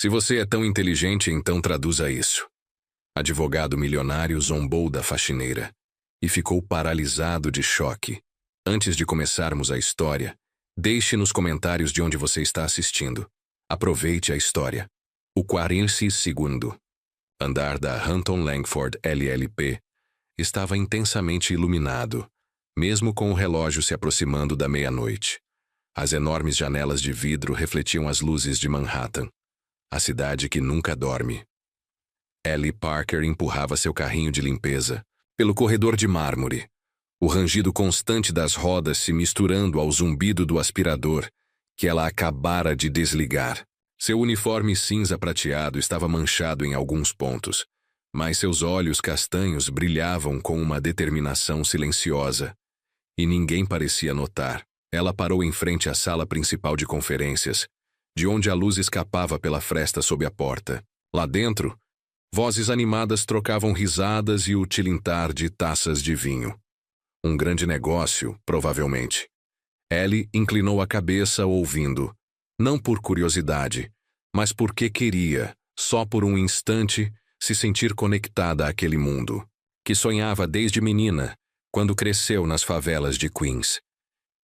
Se você é tão inteligente, então traduza isso. Advogado milionário zombou da faxineira e ficou paralisado de choque. Antes de começarmos a história, deixe nos comentários de onde você está assistindo. Aproveite a história. O 42º andar da Hunton Langford LLP estava intensamente iluminado, mesmo com o relógio se aproximando da meia-noite. As enormes janelas de vidro refletiam as luzes de Manhattan, a cidade que nunca dorme. Ellie Parker empurrava seu carrinho de limpeza pelo corredor de mármore, o rangido constante das rodas se misturando ao zumbido do aspirador que ela acabara de desligar. Seu uniforme cinza prateado estava manchado em alguns pontos, mas seus olhos castanhos brilhavam com uma determinação silenciosa, e ninguém parecia notar. Ela parou em frente à sala principal de conferências, de onde a luz escapava pela fresta sob a porta. Lá dentro, vozes animadas trocavam risadas e o tilintar de taças de vinho. Um grande negócio, provavelmente. Ellie inclinou a cabeça ouvindo, não por curiosidade, mas porque queria, só por um instante, se sentir conectada àquele mundo, que sonhava desde menina, quando cresceu nas favelas de Queens.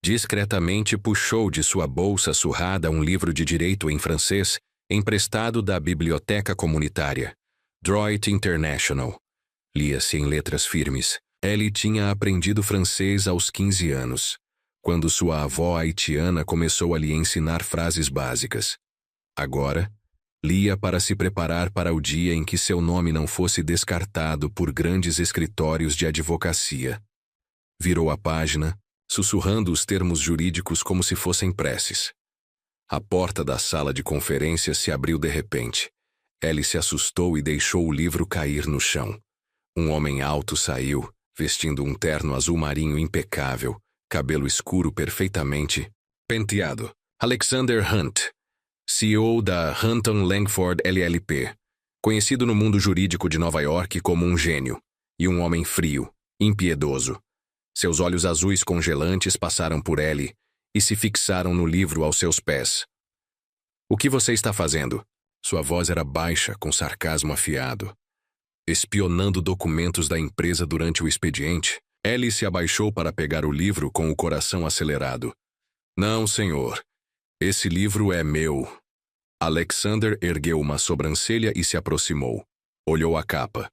Discretamente puxou de sua bolsa surrada um livro de direito em francês, emprestado da biblioteca comunitária. Droit International. Lia-se em letras firmes. Ellie tinha aprendido francês aos 15 anos, quando sua avó haitiana começou a lhe ensinar frases básicas. Agora, lia para se preparar para o dia em que seu nome não fosse descartado por grandes escritórios de advocacia. Virou a página, sussurrando os termos jurídicos como se fossem preces. A porta da sala de conferências se abriu de repente. Ellie se assustou e deixou o livro cair no chão. Um homem alto saiu, vestindo um terno azul marinho impecável, cabelo escuro perfeitamente penteado. Alexander Hunt, CEO da Hunton Langford LLP, conhecido no mundo jurídico de Nova York como um gênio, e um homem frio, impiedoso. Seus olhos azuis congelantes passaram por Ellie e se fixaram no livro aos seus pés. "O que você está fazendo?" Sua voz era baixa, com sarcasmo afiado. "Espionando documentos da empresa durante o expediente?" Ellie se abaixou para pegar o livro com o coração acelerado. "Não, senhor. Esse livro é meu." Alexander ergueu uma sobrancelha e se aproximou. Olhou a capa.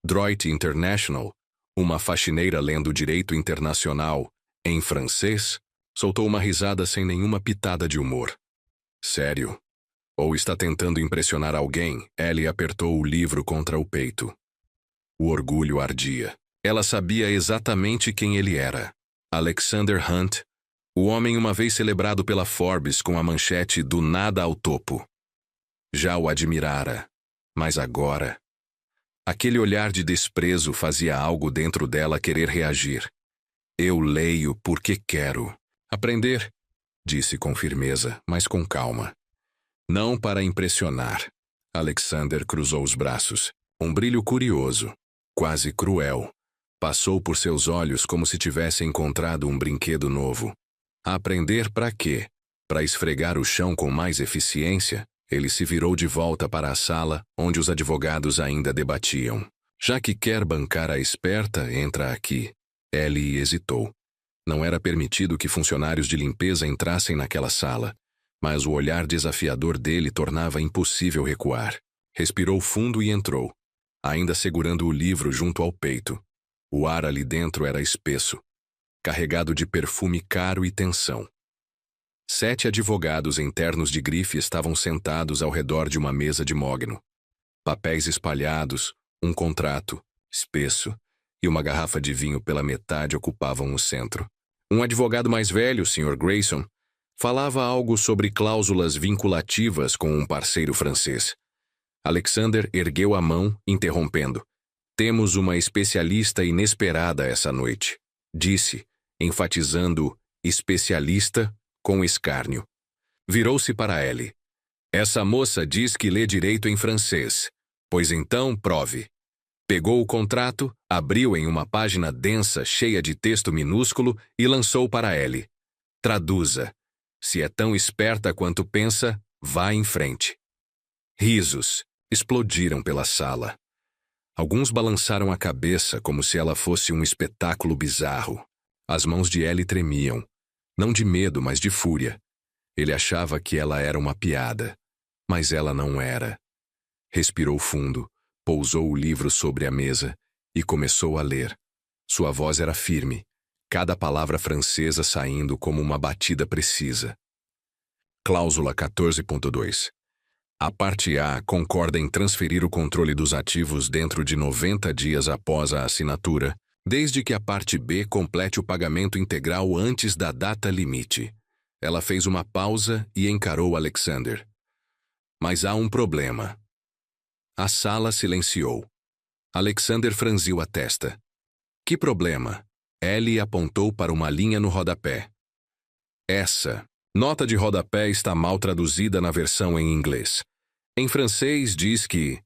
Droit International, uma faxineira lendo direito internacional, em francês, soltou uma risada sem nenhuma pitada de humor. "Sério? Ou está tentando impressionar alguém?" Ellie apertou o livro contra o peito. O orgulho ardia. Ela sabia exatamente quem ele era. Alexander Hunt, o homem uma vez celebrado pela Forbes com a manchete "Do nada ao topo." Já o admirara, mas agora... Aquele olhar de desprezo fazia algo dentro dela querer reagir. "Eu leio porque quero. Aprender", disse com firmeza, mas com calma. "Não para impressionar." Alexander cruzou os braços. Um brilho curioso, quase cruel, passou por seus olhos como se tivesse encontrado um brinquedo novo. Aprender para quê? Para esfregar o chão com mais eficiência? Ele se virou de volta para a sala, onde os advogados ainda debatiam. "Já que quer bancar a esperta, entra aqui." Ellie hesitou. Não era permitido que funcionários de limpeza entrassem naquela sala, mas o olhar desafiador dele tornava impossível recuar. Respirou fundo e entrou, ainda segurando o livro junto ao peito. O ar ali dentro era espesso, carregado de perfume caro e tensão. 7 advogados em ternos de grife estavam sentados ao redor de uma mesa de mogno. Papéis espalhados, um contrato, espesso, e uma garrafa de vinho pela metade ocupavam o centro. Um advogado mais velho, Sr. Grayson, falava algo sobre cláusulas vinculativas com um parceiro francês. Alexander ergueu a mão, interrompendo. "Temos uma especialista inesperada essa noite", disse, enfatizando especialista com escárnio. Virou-se para Ellie. "Essa moça diz que lê direito em francês. Pois então, prove." Pegou o contrato, abriu em uma página densa cheia de texto minúsculo e lançou para Ellie. "Traduza. Se é tão esperta quanto pensa, vá em frente." Risos explodiram pela sala. Alguns balançaram a cabeça como se ela fosse um espetáculo bizarro. As mãos de Ellie tremiam, não de medo, mas de fúria. Ele achava que ela era uma piada, mas ela não era. Respirou fundo, pousou o livro sobre a mesa e começou a ler. Sua voz era firme, cada palavra francesa saindo como uma batida precisa. Cláusula 14.2. A parte A concorda em transferir o controle dos ativos dentro de 90 dias após a assinatura, desde que a parte B complete o pagamento integral antes da data limite. Ela fez uma pausa e encarou Alexander. Mas há um problema. A sala silenciou. Alexander franziu a testa. Que problema? Ellie apontou para uma linha no rodapé. Essa nota de rodapé está mal traduzida na versão em inglês. Em francês diz que,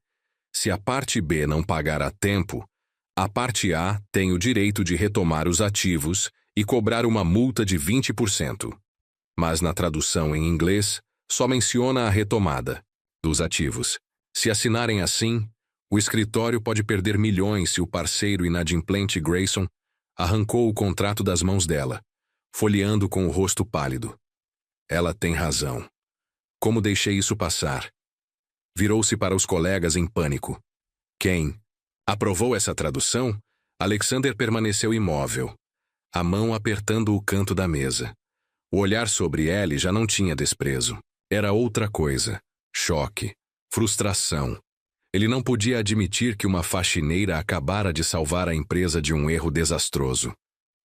se a parte B não pagar a tempo, a parte A tem o direito de retomar os ativos e cobrar uma multa de 20%. Mas na tradução em inglês, só menciona a retomada dos ativos. Se assinarem assim, o escritório pode perder milhões se o parceiro inadimplente Grayson arrancou o contrato das mãos dela, folheando com o rosto pálido. Ela tem razão. Como deixei isso passar? Virou-se para os colegas em pânico. Quem aprovou essa tradução? Alexander permaneceu imóvel, a mão apertando o canto da mesa. O olhar sobre Ellie já não tinha desprezo. Era outra coisa. Choque. Frustração. Ele não podia admitir que uma faxineira acabara de salvar a empresa de um erro desastroso.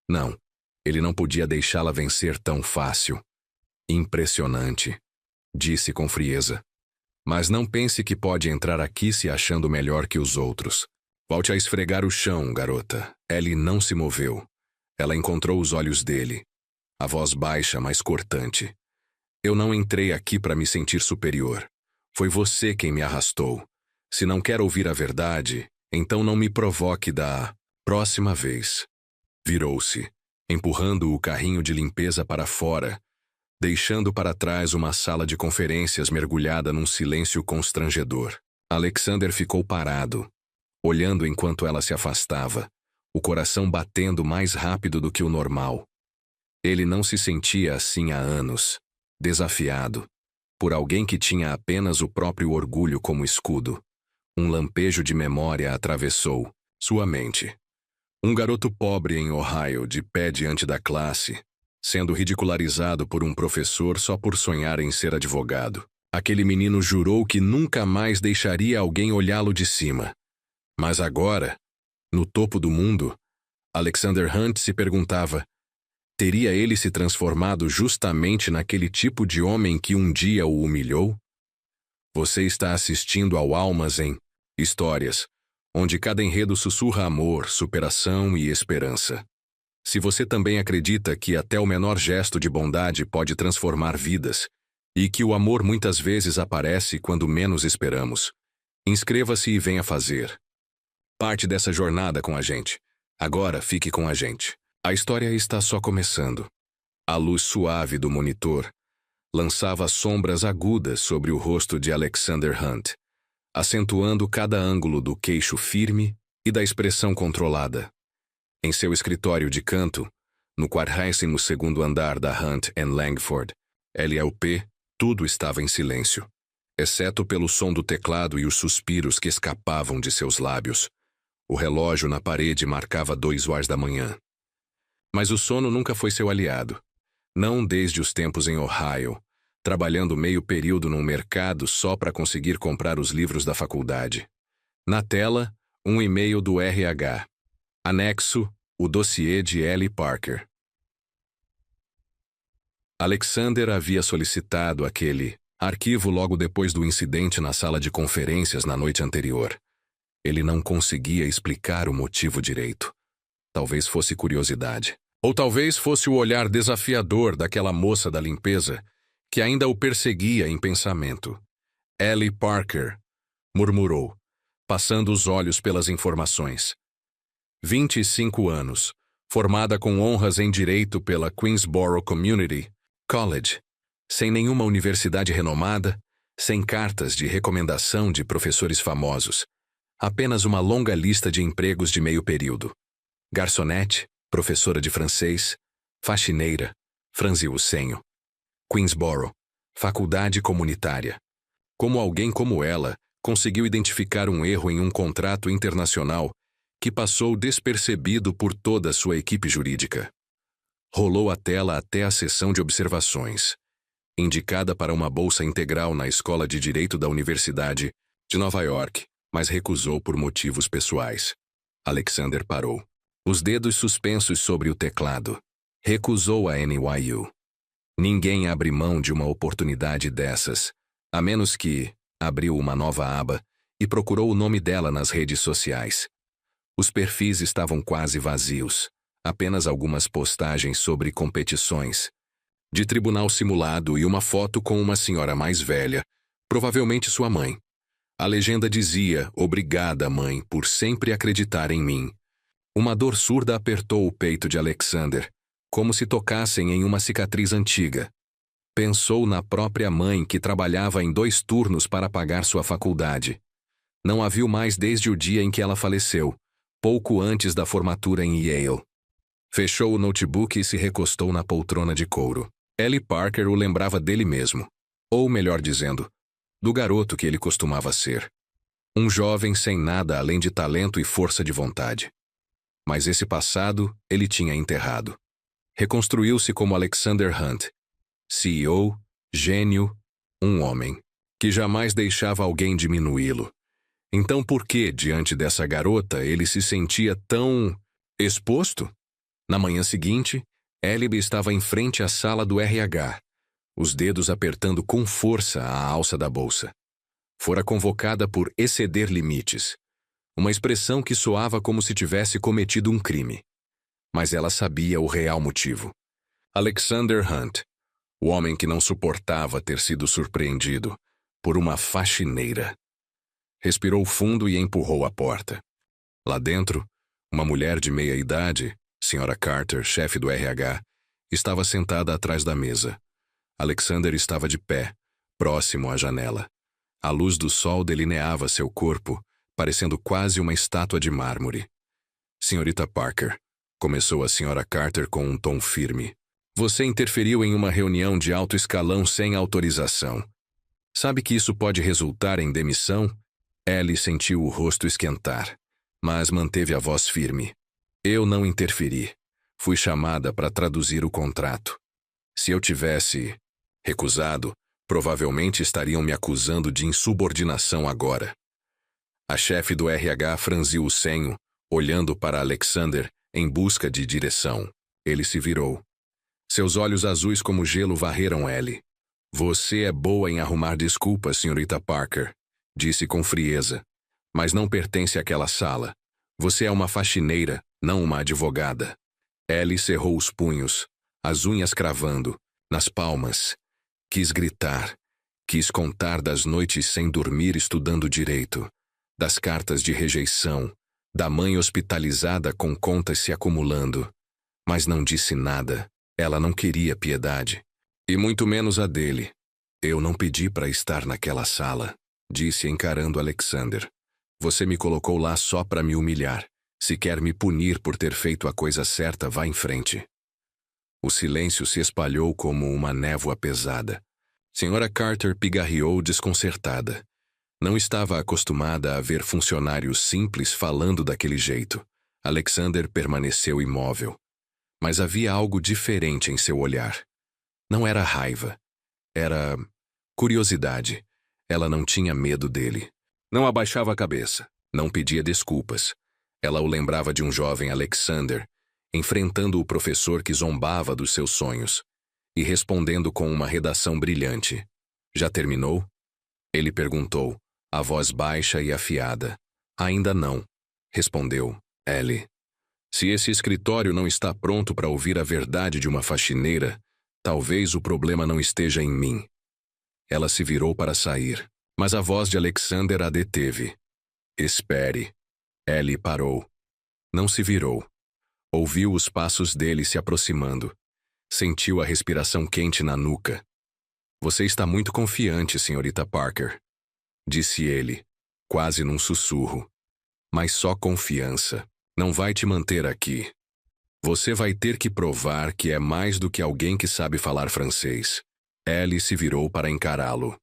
Não. Ele não podia deixá-la vencer tão fácil. Impressionante, disse com frieza. Mas não pense que pode entrar aqui se achando melhor que os outros. Volte a esfregar o chão, garota. Ellie não se moveu. Ela encontrou os olhos dele. A voz baixa, mas cortante. Eu não entrei aqui para me sentir superior. Foi você quem me arrastou. Se não quer ouvir a verdade, então não me provoque da próxima vez. Virou-se, empurrando o carrinho de limpeza para fora, deixando para trás uma sala de conferências mergulhada num silêncio constrangedor. Alexander ficou parado, olhando enquanto ela se afastava, o coração batendo mais rápido do que o normal. Ele não se sentia assim há anos, desafiado, por alguém que tinha apenas o próprio orgulho como escudo. Um lampejo de memória atravessou sua mente. Um garoto pobre em Ohio, de pé diante da classe, sendo ridicularizado por um professor só por sonhar em ser advogado. Aquele menino jurou que nunca mais deixaria alguém olhá-lo de cima. Mas agora, no topo do mundo, Alexander Hunt se perguntava: teria ele se transformado justamente naquele tipo de homem que um dia o humilhou? Você está assistindo ao Almas em Histórias, onde cada enredo sussurra amor, superação e esperança. Se você também acredita que até o menor gesto de bondade pode transformar vidas, e que o amor muitas vezes aparece quando menos esperamos, inscreva-se e venha fazer parte dessa jornada com a gente. Agora fique com a gente. A história está só começando. A luz suave do monitor lançava sombras agudas sobre o rosto de Alexander Hunt, acentuando cada ângulo do queixo firme e da expressão controlada. Em seu escritório de canto, no 42º andar da Hunt & Langford, LLP, tudo estava em silêncio, exceto pelo som do teclado e os suspiros que escapavam de seus lábios. O relógio na parede marcava 2 horas da manhã. Mas o sono nunca foi seu aliado. Não desde os tempos em Ohio, trabalhando meio período num mercado só para conseguir comprar os livros da faculdade. Na tela, um e-mail do RH. Anexo, o dossiê de Ellie Parker. Alexander havia solicitado aquele arquivo logo depois do incidente na sala de conferências na noite anterior. Ele não conseguia explicar o motivo direito. Talvez fosse curiosidade. Ou talvez fosse o olhar desafiador daquela moça da limpeza que ainda o perseguia em pensamento. Ellie Parker, murmurou, passando os olhos pelas informações. 25 anos, formada com honras em direito pela Queensborough Community College, sem nenhuma universidade renomada, Sem cartas de recomendação de professores famosos. Apenas uma longa lista de empregos de meio período. Garçonete, professora de francês, faxineira, franziu o senho. Queensborough, faculdade comunitária. Como alguém como ela conseguiu identificar um erro em um contrato internacional que passou despercebido por toda a sua equipe jurídica? Rolou a tela até a sessão de observações. Indicada para uma bolsa integral na Escola de Direito da Universidade de Nova York, mas recusou por motivos pessoais. Alexander parou. Os dedos suspensos sobre o teclado. Recusou a NYU. Ninguém abre mão de uma oportunidade dessas, a menos que abriu uma nova aba e procurou o nome dela nas redes sociais. Os perfis estavam quase vazios, apenas algumas postagens sobre competições de tribunal simulado e uma foto com uma senhora mais velha, provavelmente sua mãe. A legenda dizia: "Obrigada, mãe, por sempre acreditar em mim." Uma dor surda apertou o peito de Alexander, como se tocassem em uma cicatriz antiga. Pensou na própria mãe que trabalhava em 2 turnos para pagar sua faculdade. Não a viu mais desde o dia em que ela faleceu, pouco antes da formatura em Yale. Fechou o notebook e se recostou na poltrona de couro. Ellie Parker o lembrava dele mesmo. Ou melhor dizendo, do garoto que ele costumava ser. Um jovem sem nada além de talento e força de vontade. Mas esse passado ele tinha enterrado. Reconstruiu-se como Alexander Hunt. CEO, gênio, um homem, que jamais deixava alguém diminuí-lo. Então por que, diante dessa garota, ele se sentia tão exposto? Na manhã seguinte, Ellie estava em frente à sala do RH, os dedos apertando com força a alça da bolsa. Fora convocada por exceder limites, uma expressão que soava como se tivesse cometido um crime. Mas ela sabia o real motivo. Alexander Hunt, o homem que não suportava ter sido surpreendido por uma faxineira. Respirou fundo e empurrou a porta. Lá dentro, uma mulher de meia idade, Sra. Carter, chefe do RH, estava sentada atrás da mesa. Alexander estava de pé, próximo à janela. A luz do sol delineava seu corpo, parecendo quase uma estátua de mármore. Senhorita Parker, começou a Sra. Carter com um tom firme. Você interferiu em uma reunião de alto escalão sem autorização. Sabe que isso pode resultar em demissão? Ellie sentiu o rosto esquentar, mas manteve a voz firme. Eu não interferi. Fui chamada para traduzir o contrato. Se eu tivesse recusado, provavelmente estariam me acusando de insubordinação agora. A chefe do RH franziu o senho, olhando para Alexander em busca de direção. Ele se virou. Seus olhos azuis como gelo varreram Ellie. Você é boa em arrumar desculpas, senhorita Parker, disse com frieza. Mas não pertence àquela sala. Você é uma faxineira, não uma advogada. Ellie cerrou os punhos, as unhas cravando, nas palmas. Quis gritar. Quis contar das noites sem dormir estudando direito, das cartas de rejeição, da mãe hospitalizada com contas se acumulando. Mas não disse nada. Ela não queria piedade. E muito menos a dele. Eu não pedi para estar naquela sala, disse encarando Alexander. Você me colocou lá só para me humilhar. Se quer me punir por ter feito a coisa certa, vá em frente. O silêncio se espalhou como uma névoa pesada. Sra. Carter pigarreou desconcertada. Não estava acostumada a ver funcionários simples falando daquele jeito. Alexander permaneceu imóvel. Mas havia algo diferente em seu olhar. Não era raiva. Era curiosidade. Ela não tinha medo dele. Não abaixava a cabeça. Não pedia desculpas. Ela o lembrava de um jovem Alexander, enfrentando o professor que zombava dos seus sonhos, e respondendo com uma redação brilhante. Já terminou? Ele perguntou, a voz baixa e afiada. Ainda não, respondeu Ellie. Se esse escritório não está pronto para ouvir a verdade de uma faxineira, talvez o problema não esteja em mim. Ela se virou para sair, mas a voz de Alexander a deteve. Espere. Ellie parou. Não se virou. Ouviu os passos dele se aproximando. Sentiu a respiração quente na nuca. Você está muito confiante, senhorita Parker, disse ele, quase num sussurro. Mas só confiança não vai te manter aqui. Você vai ter que provar que é mais do que alguém que sabe falar francês. Ellie se virou para encará-lo.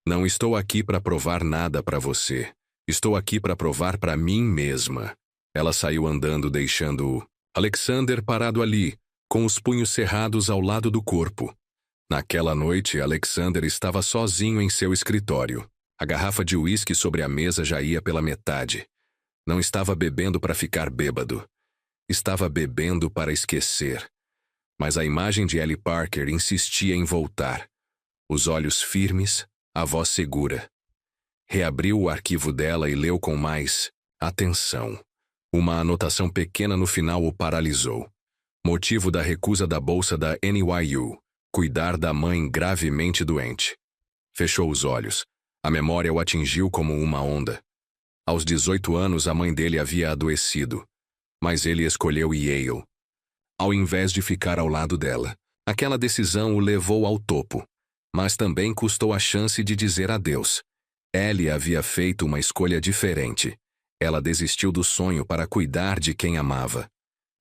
Não estou aqui para provar nada para você. Estou aqui para provar para mim mesma. Ela saiu andando, deixando Alexander parado ali, com os punhos cerrados ao lado do corpo. Naquela noite, Alexander estava sozinho em seu escritório. A garrafa de uísque sobre a mesa já ia pela metade. Não estava bebendo para ficar bêbado. Estava bebendo para esquecer. Mas a imagem de Ellie Parker insistia em voltar. Os olhos firmes, a voz segura. Reabriu o arquivo dela e leu com mais atenção. Uma anotação pequena no final o paralisou. Motivo da recusa da bolsa da NYU. Cuidar da mãe gravemente doente. Fechou os olhos. A memória o atingiu como uma onda. Aos 18 anos, a mãe dele havia adoecido. Mas ele escolheu Yale. Ao invés de ficar ao lado dela. Aquela decisão o levou ao topo. Mas também custou a chance de dizer adeus. Ellie havia feito uma escolha diferente. Ela desistiu do sonho para cuidar de quem amava.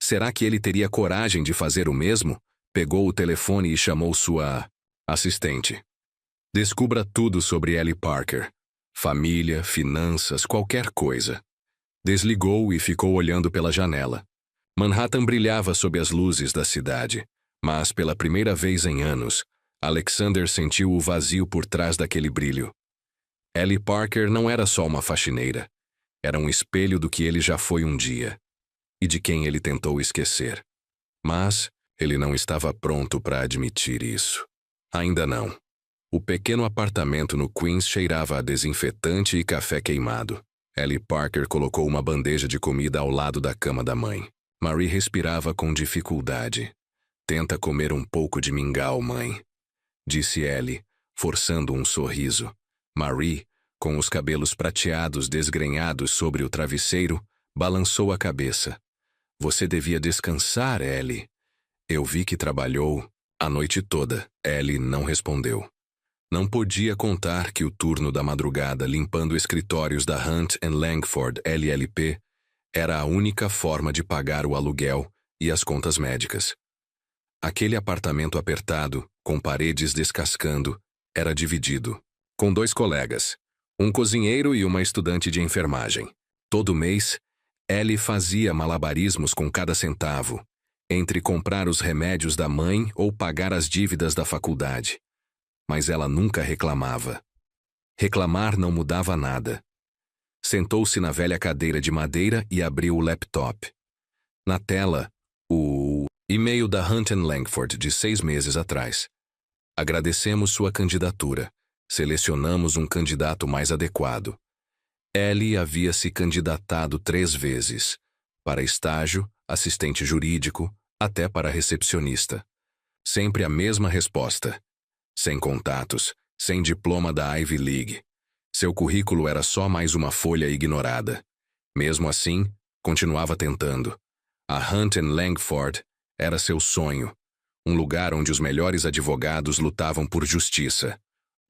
Será que ele teria coragem de fazer o mesmo? Pegou o telefone e chamou sua assistente. Descubra tudo sobre Ellie Parker. Família, finanças, qualquer coisa. Desligou e ficou olhando pela janela. Manhattan brilhava sob as luzes da cidade, mas pela primeira vez em anos, Alexander sentiu o vazio por trás daquele brilho. Ellie Parker não era só uma faxineira. Era um espelho do que ele já foi um dia, e de quem ele tentou esquecer. Mas ele não estava pronto para admitir isso. Ainda não. O pequeno apartamento no Queens cheirava a desinfetante e café queimado. Ellie Parker colocou uma bandeja de comida ao lado da cama da mãe. Marie respirava com dificuldade. Tenta comer um pouco de mingau, mãe, disse Ellie, forçando um sorriso. Marie, com os cabelos prateados desgrenhados sobre o travesseiro, balançou a cabeça. Você devia descansar, Ellie. Eu vi que trabalhou a noite toda. Ellie não respondeu. Não podia contar que o turno da madrugada limpando escritórios da Hunt & Langford LLP era a única forma de pagar o aluguel e as contas médicas. Aquele apartamento apertado, com paredes descascando, era dividido, com 2 colegas, um cozinheiro e uma estudante de enfermagem. Todo mês, Ellie fazia malabarismos com cada centavo, entre comprar os remédios da mãe ou pagar as dívidas da faculdade. Mas ela nunca reclamava. Reclamar não mudava nada. Sentou-se na velha cadeira de madeira e abriu o laptop. Na tela, o e-mail da Hunt & Langford de 6 meses atrás. Agradecemos sua candidatura. Selecionamos um candidato mais adequado. Ellie havia se candidatado 3 vezes. Para estágio, assistente jurídico, até para recepcionista. Sempre a mesma resposta. Sem contatos, sem diploma da Ivy League. Seu currículo era só mais uma folha ignorada. Mesmo assim, continuava tentando. A Hunt & Langford era seu sonho. Um lugar onde os melhores advogados lutavam por justiça.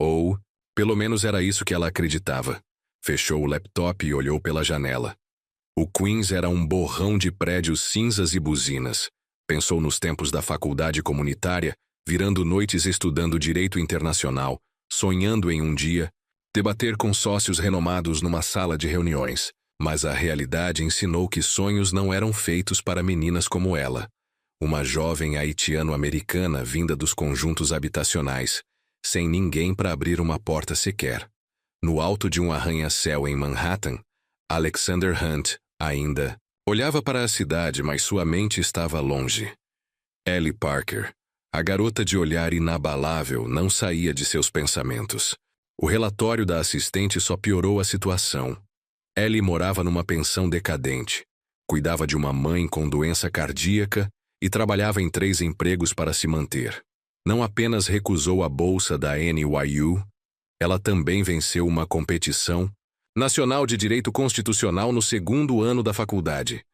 Ou, pelo menos era isso que ela acreditava. Fechou o laptop e olhou pela janela. O Queens era um borrão de prédios cinzas e buzinas. Pensou nos tempos da faculdade comunitária, virando noites estudando direito internacional, sonhando em um dia debater com sócios renomados numa sala de reuniões. Mas a realidade ensinou que sonhos não eram feitos para meninas como ela. Uma jovem haitiano-americana vinda dos conjuntos habitacionais, sem ninguém para abrir uma porta sequer. No alto de um arranha-céu em Manhattan, Alexander Hunt ainda olhava para a cidade, mas sua mente estava longe. Ellie Parker, a garota de olhar inabalável, não saía de seus pensamentos. O relatório da assistente só piorou a situação. Ellie morava numa pensão decadente, cuidava de uma mãe com doença cardíaca e trabalhava em 3 empregos para se manter. Não apenas recusou a bolsa da NYU, ela também venceu uma competição nacional de direito constitucional no 2º ano da faculdade.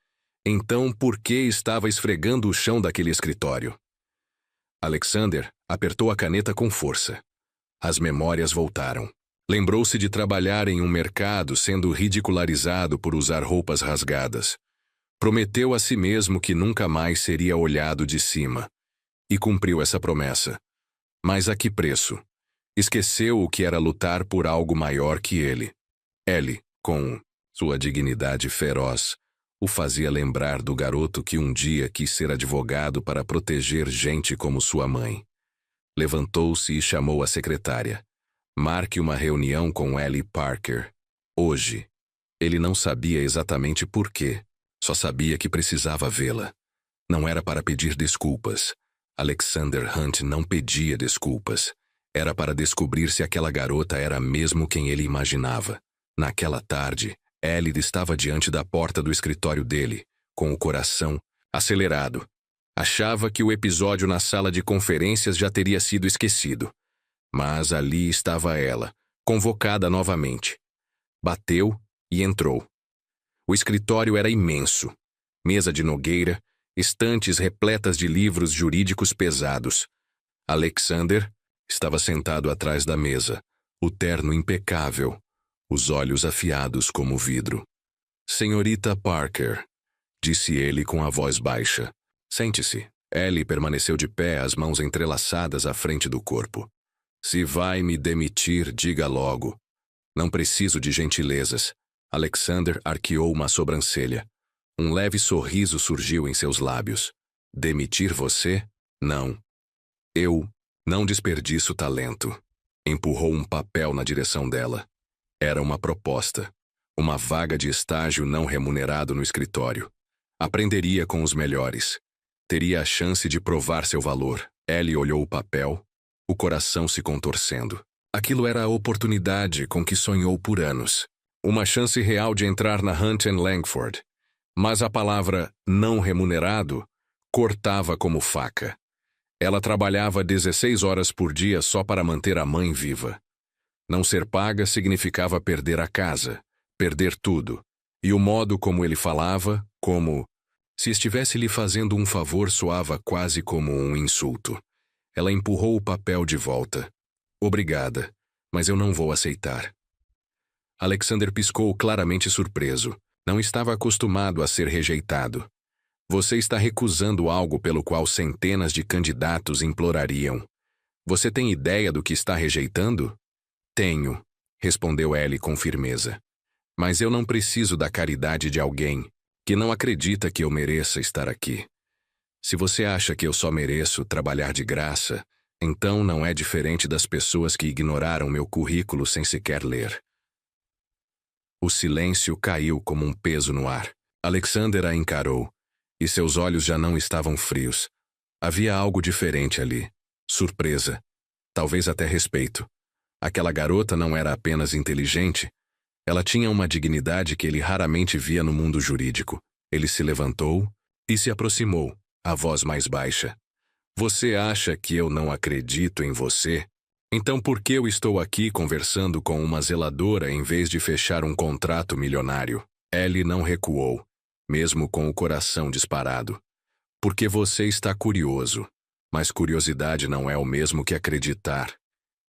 Então, por que estava esfregando o chão daquele escritório? Alexander Apertou a caneta com força. As memórias voltaram. Lembrou-se de trabalhar em um mercado sendo ridicularizado por usar roupas rasgadas. Prometeu a si mesmo que nunca mais seria olhado de cima. E cumpriu essa promessa. Mas a que preço? Esqueceu o que era lutar por algo maior que ele. Ellie, com sua dignidade feroz, o fazia lembrar do garoto que um dia quis ser advogado para proteger gente como sua mãe. Levantou-se e chamou a secretária. Marque uma reunião com Ellie Parker. Hoje. Ele não sabia exatamente por quê. Só sabia que precisava vê-la. Não era para pedir desculpas. Alexander Hunt não pedia desculpas. Era para descobrir se aquela garota era mesmo quem ele imaginava. Naquela tarde, Ellie estava diante da porta do escritório dele, com o coração acelerado. Achava que o episódio na sala de conferências já teria sido esquecido. Mas ali estava ela, convocada novamente. Bateu e entrou. O escritório era imenso. Mesa de nogueira, estantes repletas de livros jurídicos pesados. Alexander estava sentado atrás da mesa, o terno impecável, os olhos afiados como vidro. Senhorita Parker, disse ele com a voz baixa. Sente-se. Ellie permaneceu de pé, as mãos entrelaçadas à frente do corpo. Se vai me demitir, diga logo. Não preciso de gentilezas. Alexander arqueou uma sobrancelha. Um leve sorriso surgiu em seus lábios. Demitir você? Não. Eu não desperdiço talento. Empurrou um papel na direção dela. Era uma proposta. Uma vaga de estágio não remunerado no escritório. Aprenderia com os melhores. Teria a chance de provar seu valor. Ellie olhou o papel, o coração se contorcendo. Aquilo era a oportunidade com que sonhou por anos. Uma chance real de entrar na Hunt & Langford. Mas a palavra não remunerado cortava como faca. Ela trabalhava 16 horas por dia só para manter a mãe viva. Não ser paga significava perder a casa, perder tudo. E o modo como ele falava, como se estivesse lhe fazendo um favor, soava quase como um insulto. Ela empurrou o papel de volta. Obrigada, mas eu não vou aceitar. Alexander piscou claramente surpreso. Não estava acostumado a ser rejeitado. Você está recusando algo pelo qual centenas de candidatos implorariam. Você tem ideia do que está rejeitando? Tenho, respondeu Ellie com firmeza. Mas eu não preciso da caridade de alguém que não acredita que eu mereça estar aqui. Se você acha que eu só mereço trabalhar de graça, então não é diferente das pessoas que ignoraram meu currículo sem sequer ler. O silêncio caiu como um peso no ar. Alexander a encarou, e seus olhos já não estavam frios. Havia algo diferente ali. Surpresa. Talvez até respeito. Aquela garota não era apenas inteligente. Ela tinha uma dignidade que ele raramente via no mundo jurídico. Ele se levantou e se aproximou, a voz mais baixa. Você acha que eu não acredito em você? Então por que eu estou aqui conversando com uma zeladora em vez de fechar um contrato milionário? Ellie não recuou, mesmo com o coração disparado. Porque você está curioso. Mas curiosidade não é o mesmo que acreditar.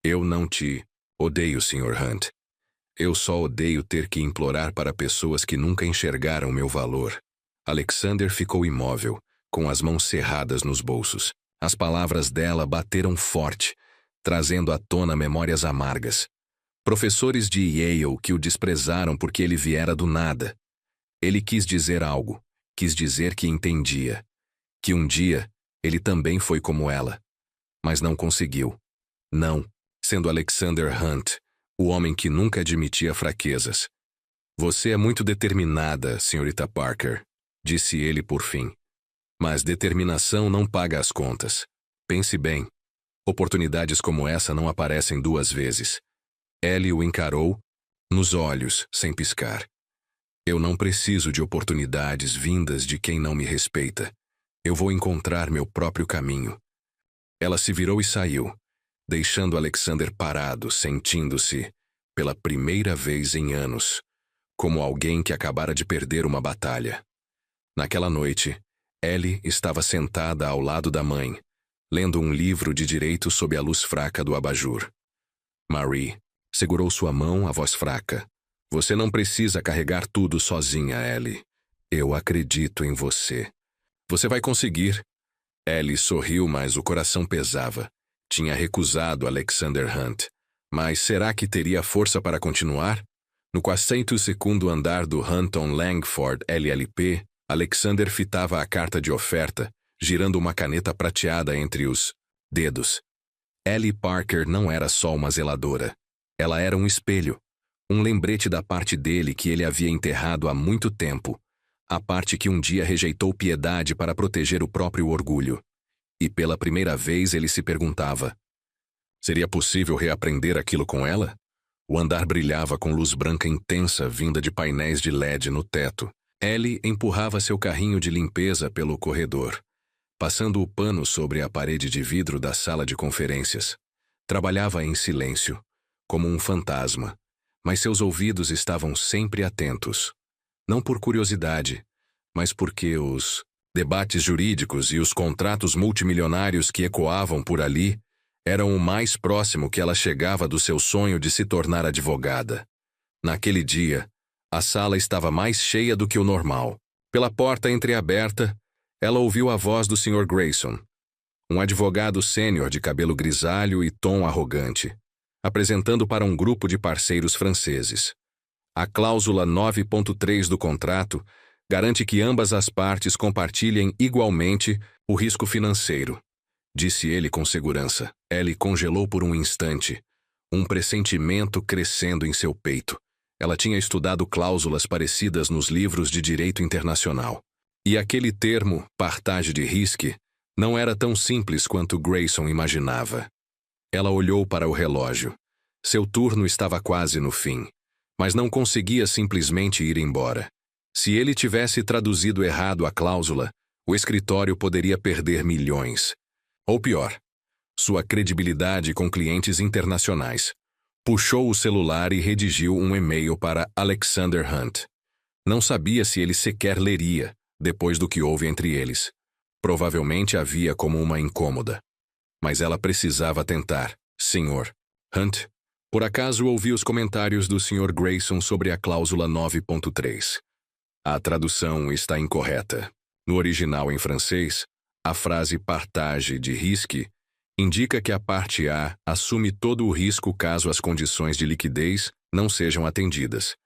Eu não te odeio, Sr. Hunt. Eu só odeio ter que implorar para pessoas que nunca enxergaram meu valor. Alexander ficou imóvel, com as mãos cerradas nos bolsos. As palavras dela bateram forte, trazendo à tona memórias amargas. Professores de Yale que o desprezaram porque ele viera do nada. Ele quis dizer algo, quis dizer que entendia. Que um dia, ele também foi como ela. Mas não conseguiu. Não, sendo Alexander Hunt, o homem que nunca admitia fraquezas. Você é muito determinada, senhorita Parker, disse ele por fim. Mas determinação não paga as contas. Pense bem. Oportunidades como essa não aparecem duas vezes. Ellie o encarou, nos olhos, sem piscar. Eu não preciso de oportunidades vindas de quem não me respeita. Eu vou encontrar meu próprio caminho. Ela se virou e saiu, deixando Alexander parado, sentindo-se, pela primeira vez em anos, como alguém que acabara de perder uma batalha. Naquela noite, Ellie estava sentada ao lado da mãe, lendo um livro de direito sob a luz fraca do abajur. Marie segurou sua mão, a voz fraca. Você não precisa carregar tudo sozinha, Ellie. Eu acredito em você. Você vai conseguir. Ellie sorriu, mas o coração pesava. Tinha recusado Alexander Hunt. Mas será que teria força para continuar? No 402º andar do Hunton Langford LLP, Alexander fitava a carta de oferta, girando uma caneta prateada entre os dedos. Ellie Parker não era só uma zeladora. Ela era um espelho. Um lembrete da parte dele que ele havia enterrado há muito tempo. A parte que um dia rejeitou piedade para proteger o próprio orgulho. E pela primeira vez ele se perguntava: seria possível reaprender aquilo com ela? O andar brilhava com luz branca intensa vinda de painéis de LED no teto. Ellie empurrava seu carrinho de limpeza pelo corredor, passando o pano sobre a parede de vidro da sala de conferências. Trabalhava em silêncio, como um fantasma, mas seus ouvidos estavam sempre atentos. Não por curiosidade, mas porque os debates jurídicos e os contratos multimilionários que ecoavam por ali eram o mais próximo que ela chegava do seu sonho de se tornar advogada. Naquele dia, a sala estava mais cheia do que o normal. Pela porta entreaberta, ela ouviu a voz do Sr. Grayson, um advogado sênior de cabelo grisalho e tom arrogante, apresentando para um grupo de parceiros franceses. A cláusula 9.3 do contrato garante que ambas as partes compartilhem igualmente o risco financeiro, disse ele com segurança. Ellie congelou por um instante, um pressentimento crescendo em seu peito. Ela tinha estudado cláusulas parecidas nos livros de direito internacional. E aquele termo, partage de risque, não era tão simples quanto Grayson imaginava. Ela olhou para o relógio. Seu turno estava quase no fim, mas não conseguia simplesmente ir embora. Se ele tivesse traduzido errado a cláusula, o escritório poderia perder milhões. Ou pior, sua credibilidade com clientes internacionais. Puxou o celular e redigiu um e-mail para Alexander Hunt. Não sabia se ele sequer leria, depois do que houve entre eles. Provavelmente havia como uma incômoda. Mas ela precisava tentar. Sr. Hunt, por acaso ouvi os comentários do Sr. Grayson sobre a cláusula 9.3. A tradução está incorreta. No original em francês, a frase partage de risque indica que a parte A assume todo o risco caso as condições de liquidez não sejam atendidas.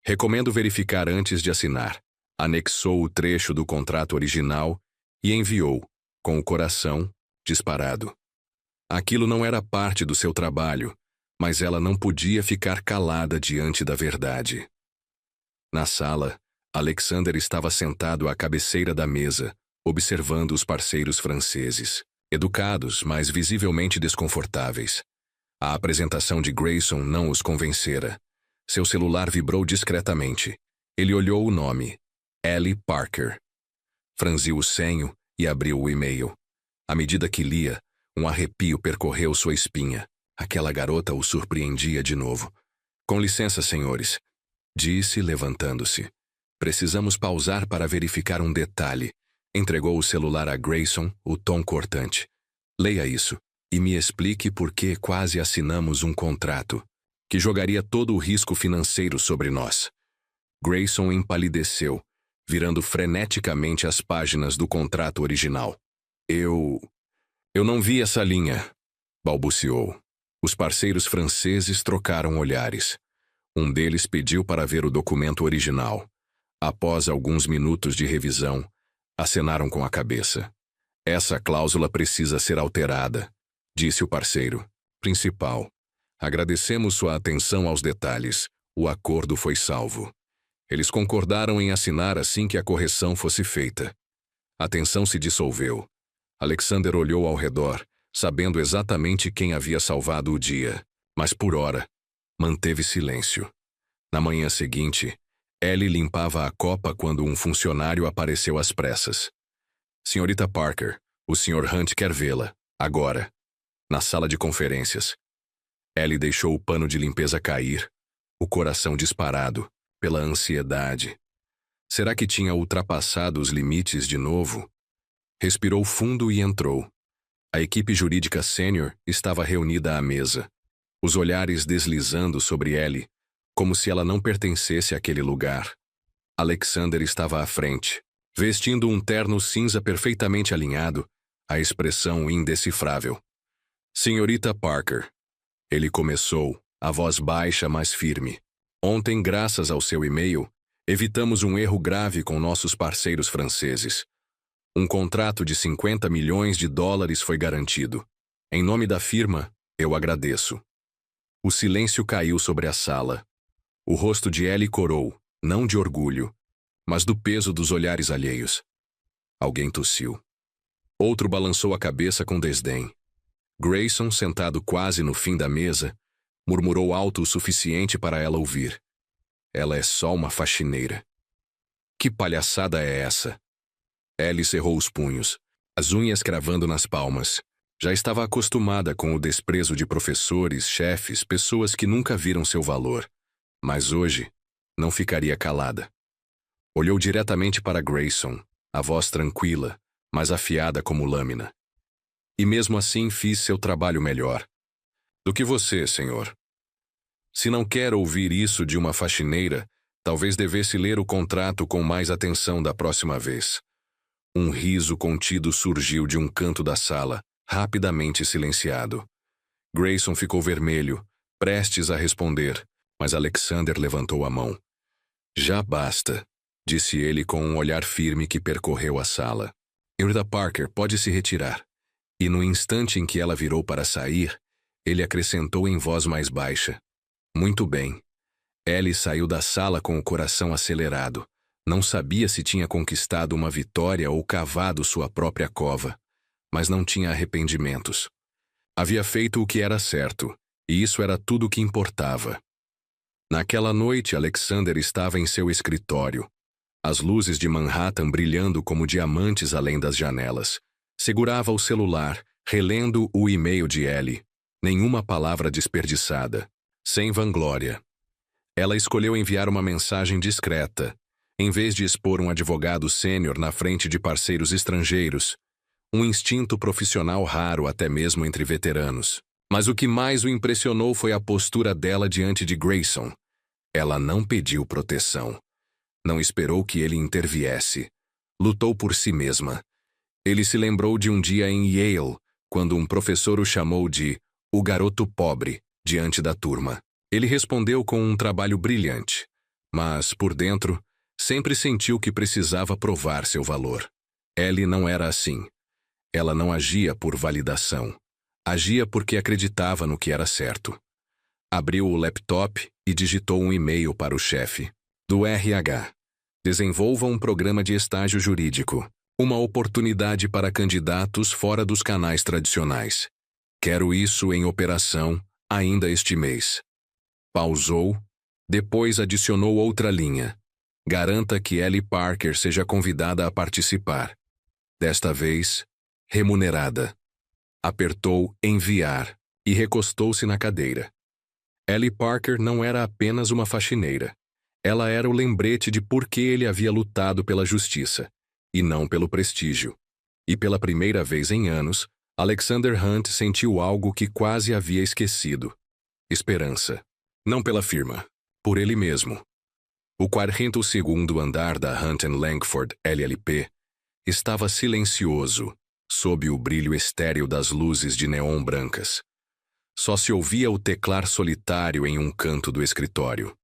Recomendo verificar antes de assinar. Anexou o trecho do contrato original e enviou, com o coração disparado. Aquilo não era parte do seu trabalho, mas ela não podia ficar calada diante da verdade. Na sala, Alexander estava sentado à cabeceira da mesa, observando os parceiros franceses, educados, mas visivelmente desconfortáveis. A apresentação de Grayson não os convencera. Seu celular vibrou discretamente. Ele olhou o nome, Ellie Parker. Franziu o senho e abriu o e-mail. À medida que lia, um arrepio percorreu sua espinha. Aquela garota o surpreendia de novo. Com licença, senhores, disse, levantando-se. Precisamos pausar para verificar um detalhe. Entregou o celular a Grayson, o tom cortante. Leia isso e me explique por que quase assinamos um contrato que jogaria todo o risco financeiro sobre nós. Grayson empalideceu, virando freneticamente as páginas do contrato original. Eu não vi essa linha, balbuciou. Os parceiros franceses trocaram olhares. Um deles pediu para ver o documento original. Após alguns minutos de revisão, acenaram com a cabeça. Essa cláusula precisa ser alterada, disse o parceiro principal. Agradecemos sua atenção aos detalhes. O acordo foi salvo. Eles concordaram em assinar assim que a correção fosse feita. A tensão se dissolveu. Alexander olhou ao redor, sabendo exatamente quem havia salvado o dia, mas por hora, manteve silêncio. Na manhã seguinte, Ellie limpava a copa quando um funcionário apareceu às pressas. Senhorita Parker, o Sr. Hunt quer vê-la, agora, na sala de conferências. Ellie deixou o pano de limpeza cair, o coração disparado, pela ansiedade. Será que tinha ultrapassado os limites de novo? Respirou fundo e entrou. A equipe jurídica sênior estava reunida à mesa, os olhares deslizando sobre Ellie, como se ela não pertencesse àquele lugar. Alexander estava à frente, vestindo um terno cinza perfeitamente alinhado, a expressão indecifrável. Senhorita Parker, ele começou, a voz baixa mas firme. Ontem, graças ao seu e-mail, evitamos um erro grave com nossos parceiros franceses. Um contrato de 50 milhões de dólares foi garantido. Em nome da firma, eu agradeço. O silêncio caiu sobre a sala. O rosto de Ellie corou, não de orgulho, mas do peso dos olhares alheios. Alguém tossiu. Outro balançou a cabeça com desdém. Grayson, sentado quase no fim da mesa, murmurou alto o suficiente para ela ouvir. Ela é só uma faxineira. Que palhaçada é essa? Ellie cerrou os punhos, as unhas cravando nas palmas. Já estava acostumada com o desprezo de professores, chefes, pessoas que nunca viram seu valor. Mas hoje, não ficaria calada. Olhou diretamente para Grayson, a voz tranquila, mas afiada como lâmina. E mesmo assim fiz seu trabalho melhor. Do que você, senhor. Se não quer ouvir isso de uma faxineira, talvez devesse ler o contrato com mais atenção da próxima vez. Um riso contido surgiu de um canto da sala, rapidamente silenciado. Grayson ficou vermelho, prestes a responder, mas Alexander levantou a mão. Já basta, disse ele com um olhar firme que percorreu a sala. Senhorita Parker pode se retirar. E no instante em que ela virou para sair, ele acrescentou em voz mais baixa. Muito bem. Ellie saiu da sala com o coração acelerado. Não sabia se tinha conquistado uma vitória ou cavado sua própria cova, mas não tinha arrependimentos. Havia feito o que era certo, e isso era tudo o que importava. Naquela noite, Alexander estava em seu escritório, as luzes de Manhattan brilhando como diamantes além das janelas. Segurava o celular, relendo o e-mail de Ellie. Nenhuma palavra desperdiçada, sem vanglória. Ela escolheu enviar uma mensagem discreta, em vez de expor um advogado sênior na frente de parceiros estrangeiros, um instinto profissional raro até mesmo entre veteranos. Mas o que mais o impressionou foi a postura dela diante de Grayson. Ela não pediu proteção. Não esperou que ele interviesse. Lutou por si mesma. Ele se lembrou de um dia em Yale, quando um professor o chamou de o garoto pobre diante da turma. Ele respondeu com um trabalho brilhante, mas, por dentro, sempre sentiu que precisava provar seu valor. Ellie não era assim. Ela não agia por validação. Agia porque acreditava no que era certo. Abriu o laptop e digitou um e-mail para o chefe. Do RH. Desenvolva um programa de estágio jurídico. Uma oportunidade para candidatos fora dos canais tradicionais. Quero isso em operação ainda este mês. Pausou, depois adicionou outra linha. Garanta que Ellie Parker seja convidada a participar. Desta vez, remunerada. Apertou enviar e recostou-se na cadeira. Ellie Parker não era apenas uma faxineira. Ela era o lembrete de por que ele havia lutado pela justiça, e não pelo prestígio. E pela primeira vez em anos, Alexander Hunt sentiu algo que quase havia esquecido. Esperança. Não pela firma, por ele mesmo. O 42º andar da Hunt Langford LLP estava silencioso, sob o brilho estéril das luzes de neon brancas. Só se ouvia o teclar solitário em um canto do escritório.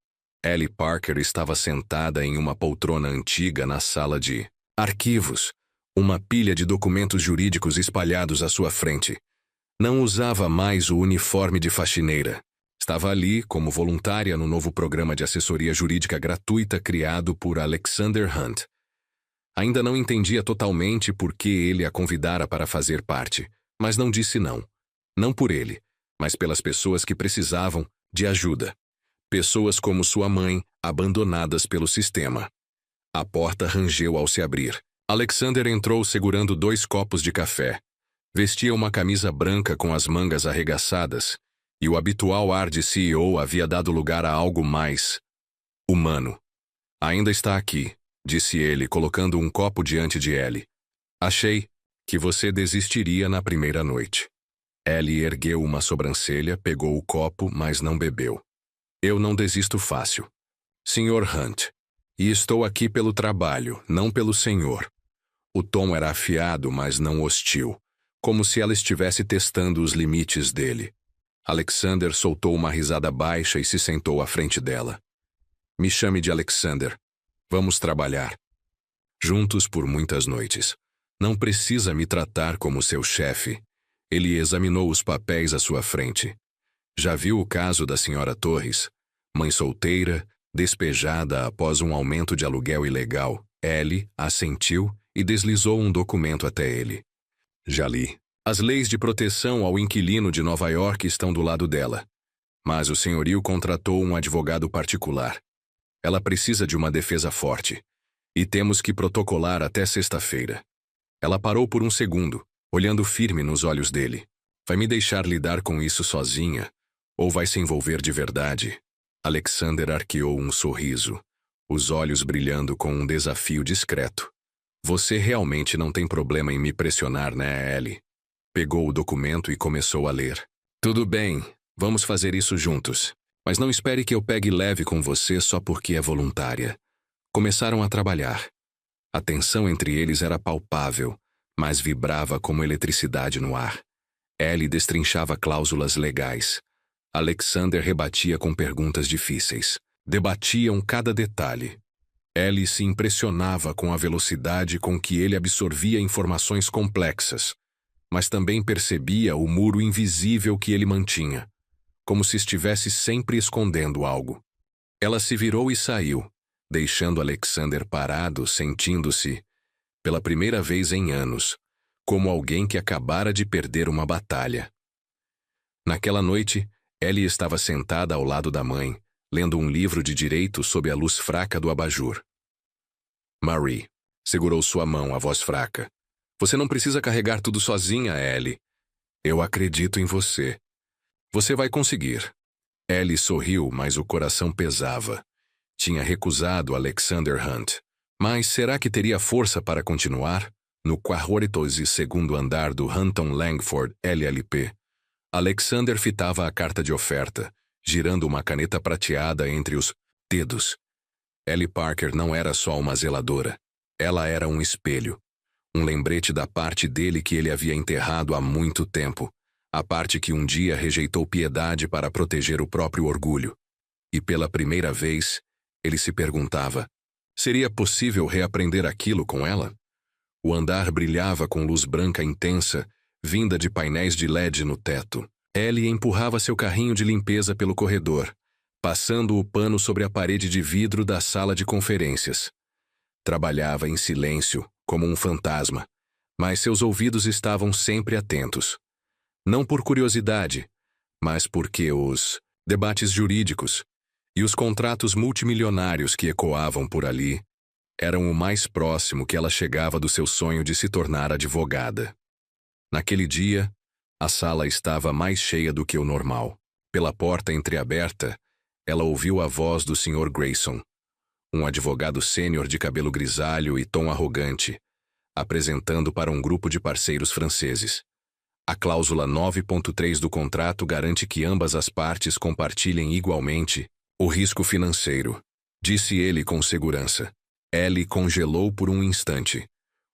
Ellie Parker estava sentada em uma poltrona antiga na sala de arquivos, uma pilha de documentos jurídicos espalhados à sua frente. Não usava mais o uniforme de faxineira. Estava ali como voluntária no novo programa de assessoria jurídica gratuita criado por Alexander Hunt. Ainda não entendia totalmente por que ele a convidara para fazer parte, mas não disse não. Não por ele, mas pelas pessoas que precisavam de ajuda. Pessoas como sua mãe, abandonadas pelo sistema. A porta rangeu ao se abrir. Alexander entrou segurando 2 copos de café. Vestia uma camisa branca com as mangas arregaçadas, e o habitual ar de CEO havia dado lugar a algo mais humano. Ainda está aqui, disse ele, colocando um copo diante de Ellie. Achei, Que você desistiria na primeira noite. Ellie ergueu uma sobrancelha, pegou o copo, mas não bebeu. Eu não desisto fácil. Sr. Hunt. E estou aqui pelo trabalho, não pelo senhor. O tom era afiado, mas não hostil, como se ela estivesse testando os limites dele. Alexander soltou uma risada baixa e se sentou à frente dela. Me chame de Alexander. Vamos trabalhar. Juntos por muitas noites. Não precisa me tratar como seu chefe. Ele examinou os papéis à sua frente. Já viu o caso da senhora Torres? Mãe solteira, despejada após um aumento de aluguel ilegal. Ellie assentiu e deslizou um documento até ele. Já li. As leis de proteção ao inquilino de Nova York estão do lado dela. Mas o senhorio contratou um advogado particular. Ela precisa de uma defesa forte. E temos que protocolar até sexta-feira. Ela parou por um segundo, olhando firme nos olhos dele. Vai me deixar lidar com isso sozinha? Ou vai se envolver de verdade? Alexander arqueou um sorriso, os olhos brilhando com um desafio discreto. Você realmente não tem problema em me pressionar, né, Ellie? Pegou o documento e começou a ler. Tudo bem, vamos fazer isso juntos. Mas não espere que eu pegue leve com você só porque é voluntária. Começaram a trabalhar. A tensão entre eles era palpável, mas vibrava como eletricidade no ar. Ellie destrinchava cláusulas legais. Alexander rebatia com perguntas difíceis. Debatiam cada detalhe. Ellie se impressionava com a velocidade com que ele absorvia informações complexas, mas também percebia o muro invisível que ele mantinha, como se estivesse sempre escondendo algo. Ela se virou e saiu, deixando Alexander parado, sentindo-se, pela primeira vez em anos, como alguém que acabara de perder uma batalha. Naquela noite, Ellie estava sentada ao lado da mãe, lendo um livro de direito sob a luz fraca do abajur. Marie segurou sua mão, a voz fraca. Você não precisa carregar tudo sozinha, Ellie. Eu acredito em você. Você vai conseguir. Ellie sorriu, mas o coração pesava. Tinha recusado Alexander Hunt. Mas será que teria força para continuar? No 42º andar do Hampton Langford LLP, Alexander fitava a carta de oferta, girando uma caneta prateada entre os dedos. Ellie Parker não era só uma zeladora. Ela era um espelho. Um lembrete da parte dele que ele havia enterrado há muito tempo. A parte que um dia rejeitou piedade para proteger o próprio orgulho. E pela primeira vez, ele se perguntava, seria possível reaprender aquilo com ela? O andar brilhava com luz branca intensa, vinda de painéis de LED no teto. Ellie empurrava seu carrinho de limpeza pelo corredor, passando o pano sobre a parede de vidro da sala de conferências. Trabalhava em silêncio, como um fantasma, mas seus ouvidos estavam sempre atentos. Não por curiosidade, mas porque os debates jurídicos e os contratos multimilionários que ecoavam por ali eram o mais próximo que ela chegava do seu sonho de se tornar advogada. Naquele dia, a sala estava mais cheia do que o normal. Pela porta entreaberta, ela ouviu a voz do Sr. Grayson, um advogado sênior de cabelo grisalho e tom arrogante, apresentando para um grupo de parceiros franceses. A cláusula 9.3 do contrato garante que ambas as partes compartilhem igualmente o risco financeiro, disse ele com segurança. Ellie congelou por um instante,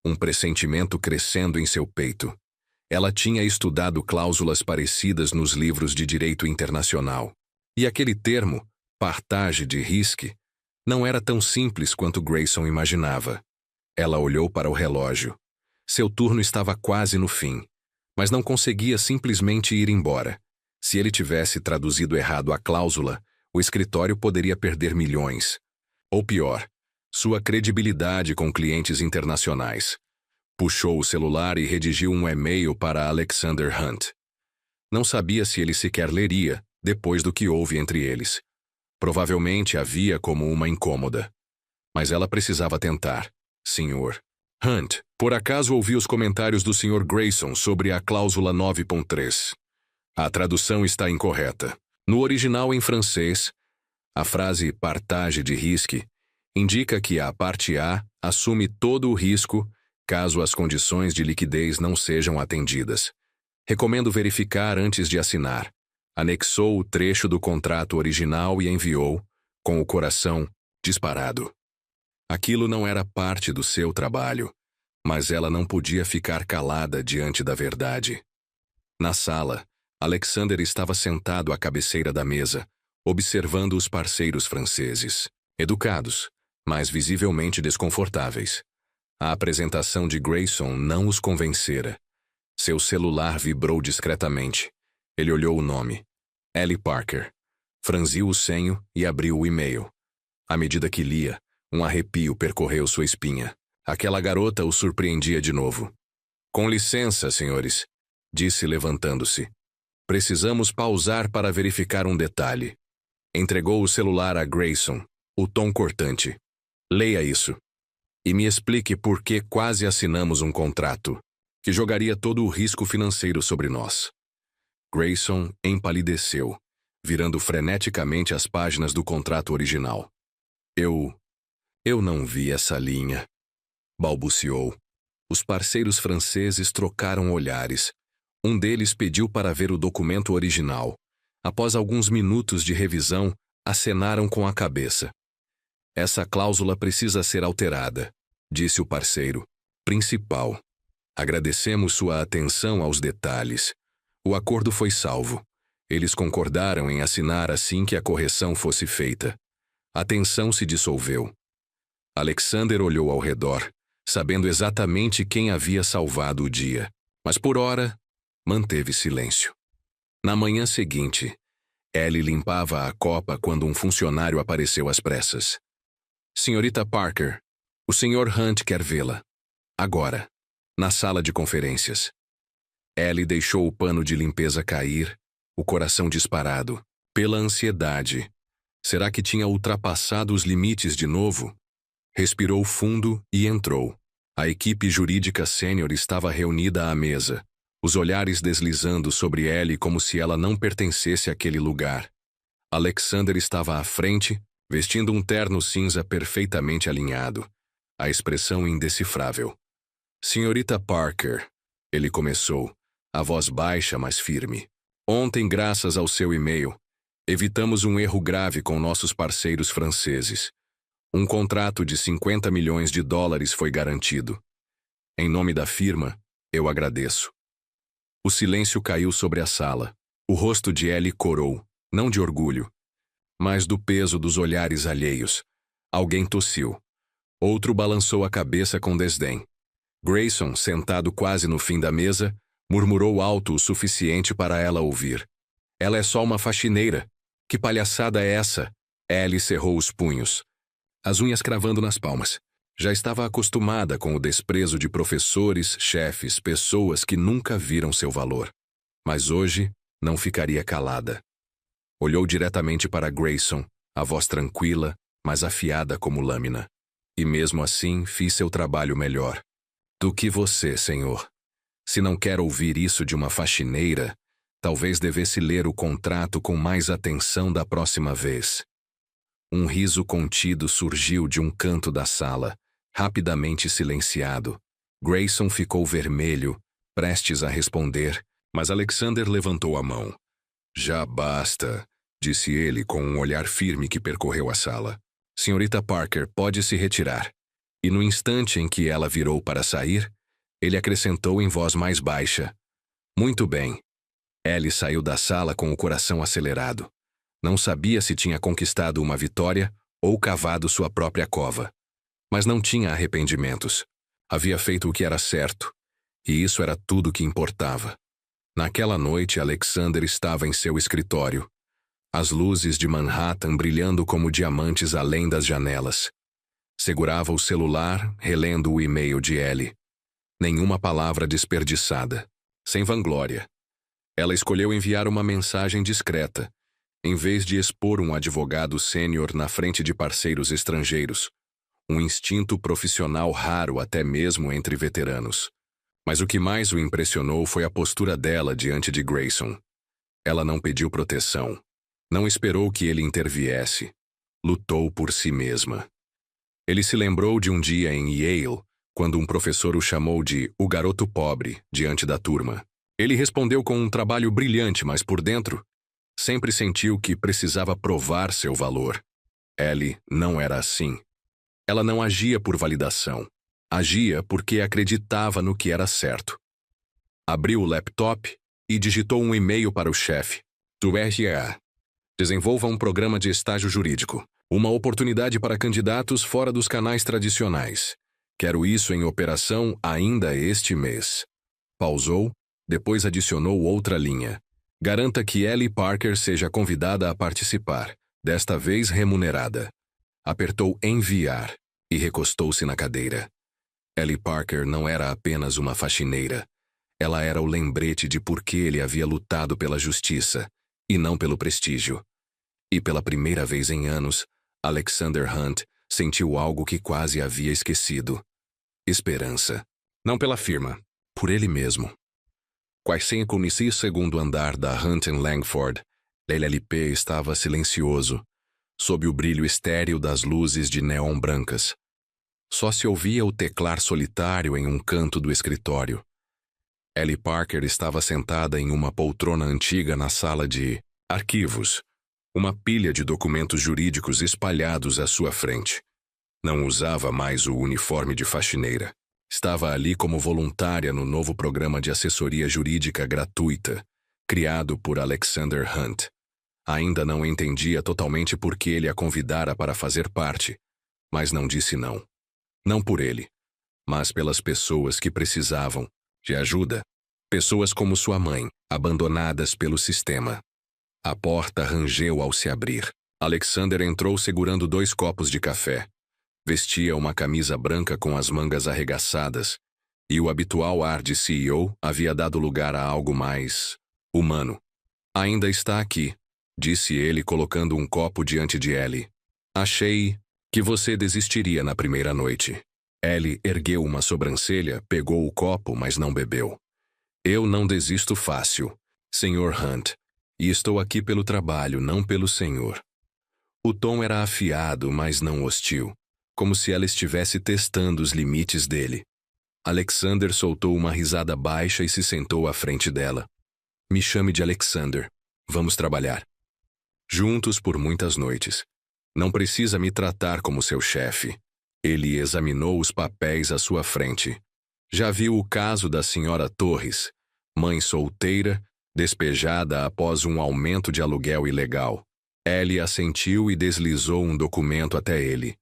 um pressentimento crescendo em seu peito. Ela tinha estudado cláusulas parecidas nos livros de direito internacional. E aquele termo, partage de risque, não era tão simples quanto Grayson imaginava. Ela olhou para o relógio. Seu turno estava quase no fim, mas não conseguia simplesmente ir embora. Se ele tivesse traduzido errado a cláusula, o escritório poderia perder milhões. Ou pior, sua credibilidade com clientes internacionais. Puxou o celular e redigiu um e-mail para Alexander Hunt. Não sabia se ele sequer leria, depois do que houve entre eles. Provavelmente havia como uma incômoda. Mas ela precisava tentar. Sr. Hunt, por acaso ouvi os comentários do Sr. Grayson sobre a cláusula 9.3. A tradução está incorreta. No original em francês, a frase partage de risque indica que a parte A assume todo o risco caso as condições de liquidez não sejam atendidas. Recomendo verificar antes de assinar. Anexou o trecho do contrato original e enviou, com o coração disparado. Aquilo não era parte do seu trabalho, mas ela não podia ficar calada diante da verdade. Na sala, Alexander estava sentado à cabeceira da mesa, observando os parceiros franceses, educados, mas visivelmente desconfortáveis. A apresentação de Grayson não os convencera. Seu celular vibrou discretamente. Ele olhou o nome. Ellie Parker. Franziu o senho e abriu o e-mail. À medida que lia, um arrepio percorreu sua espinha. Aquela garota o surpreendia de novo. Com licença, senhores, disse levantando-se. Precisamos pausar para verificar um detalhe. Entregou o celular a Grayson, o tom cortante. Leia isso. E me explique por que quase assinamos um contrato que jogaria todo o risco financeiro sobre nós. Grayson empalideceu, virando freneticamente as páginas do contrato original. Eu não vi essa linha, balbuciou. Os parceiros franceses trocaram olhares. Um deles pediu para ver o documento original. Após alguns minutos de revisão, acenaram com a cabeça. Essa cláusula precisa ser alterada, disse o parceiro principal. Agradecemos sua atenção aos detalhes. O acordo foi salvo. Eles concordaram em assinar assim que a correção fosse feita. A tensão se dissolveu. Alexander olhou ao redor, sabendo exatamente quem havia salvado o dia, mas por hora manteve silêncio. Na manhã seguinte, Ellie limpava a copa quando um funcionário apareceu às pressas. Senhorita Parker, o Sr. Hunt quer vê-la. Agora, na sala de conferências. Ellie deixou o pano de limpeza cair, o coração disparado, pela ansiedade. Será que tinha ultrapassado os limites de novo? Respirou fundo e entrou. A equipe jurídica sênior estava reunida à mesa, os olhares deslizando sobre Ellie como se ela não pertencesse àquele lugar. Alexander estava à frente, vestindo um terno cinza perfeitamente alinhado, a expressão indecifrável. Senhorita Parker, ele começou, a voz baixa, mas firme. Ontem, graças ao seu e-mail, evitamos um erro grave com nossos parceiros franceses. Um contrato de 50 milhões de dólares foi garantido. Em nome da firma, eu agradeço. O silêncio caiu sobre a sala. O rosto de Ellie corou, não de orgulho, mas do peso dos olhares alheios. Alguém tossiu. Outro balançou a cabeça com desdém. Grayson, sentado quase no fim da mesa, murmurou alto o suficiente para ela ouvir. Ela é só uma faxineira. Que palhaçada é essa? Ellie cerrou os punhos, as unhas cravando nas palmas. Já estava acostumada com o desprezo de professores, chefes, pessoas que nunca viram seu valor. Mas hoje não ficaria calada. Olhou diretamente para Grayson, a voz tranquila, mas afiada como lâmina. E mesmo assim fiz seu trabalho melhor. Do que você, senhor. Se não quer ouvir isso de uma faxineira, talvez devesse ler o contrato com mais atenção da próxima vez. Um riso contido surgiu de um canto da sala, rapidamente silenciado. Grayson ficou vermelho, prestes a responder, mas Alexander levantou a mão. Já basta, disse ele com um olhar firme que percorreu a sala. Senhorita Parker pode se retirar. E no instante em que ela virou para sair, ele acrescentou em voz mais baixa. Muito bem. Ellie saiu da sala com o coração acelerado. Não sabia se tinha conquistado uma vitória ou cavado sua própria cova. Mas não tinha arrependimentos. Havia feito o que era certo, e isso era tudo que importava. Naquela noite, Alexander estava em seu escritório, as luzes de Manhattan brilhando como diamantes além das janelas. Segurava o celular, relendo o e-mail de Ellie. Nenhuma palavra desperdiçada, sem vanglória. Ela escolheu enviar uma mensagem discreta, em vez de expor um advogado sênior na frente de parceiros estrangeiros, um instinto profissional raro até mesmo entre veteranos. Mas o que mais o impressionou foi a postura dela diante de Grayson. Ela não pediu proteção, não esperou que ele interviesse, lutou por si mesma. Ele se lembrou de um dia em Yale, quando um professor o chamou de "o garoto pobre" diante da turma. Ele respondeu com um trabalho brilhante, mas por dentro, sempre sentiu que precisava provar seu valor. Ellie não era assim. Ela não agia por validação. Agia porque acreditava no que era certo. Abriu o laptop e digitou um e-mail para o chefe do RA. Desenvolva um programa de estágio jurídico. Uma oportunidade para candidatos fora dos canais tradicionais. Quero isso em operação ainda este mês. Pausou, depois adicionou outra linha. Garanta que Ellie Parker seja convidada a participar, desta vez remunerada. Apertou enviar e recostou-se na cadeira. Ellie Parker não era apenas uma faxineira. Ela era o lembrete de por que ele havia lutado pela justiça, e não pelo prestígio. E pela primeira vez em anos, Alexander Hunt sentiu algo que quase havia esquecido. Esperança. Não pela firma, por ele mesmo. Quase conheci o segundo andar da Hunt Langford. LLP estava silencioso, sob o brilho estéril das luzes de neon brancas. Só se ouvia o teclar solitário em um canto do escritório. Ellie Parker estava sentada em uma poltrona antiga na sala de arquivos, uma pilha de documentos jurídicos espalhados à sua frente. Não usava mais o uniforme de faxineira. Estava ali como voluntária no novo programa de assessoria jurídica gratuita, criado por Alexander Hunt. Ainda não entendia totalmente por que ele a convidara para fazer parte, mas não disse não. Não por ele, mas pelas pessoas que precisavam de ajuda. Pessoas como sua mãe, abandonadas pelo sistema. A porta rangeu ao se abrir. Alexander entrou segurando 2 copos de café. Vestia uma camisa branca com as mangas arregaçadas, e o habitual ar de CEO havia dado lugar a algo mais humano. Ainda está aqui, disse ele colocando um copo diante de Ellie. Achei que você desistiria na primeira noite. Ellie ergueu uma sobrancelha, pegou o copo, mas não bebeu. Eu não desisto fácil, Sr. Hunt, e estou aqui pelo trabalho, não pelo senhor. O tom era afiado, mas não hostil, como se ela estivesse testando os limites dele. Alexander soltou uma risada baixa e se sentou à frente dela. Me chame de Alexander. Vamos trabalhar. Juntos por muitas noites. Não precisa me tratar como seu chefe. Ele examinou os papéis à sua frente. Já viu o caso da senhora Torres, mãe solteira, despejada após um aumento de aluguel ilegal. Ellie assentiu e deslizou um documento até ele.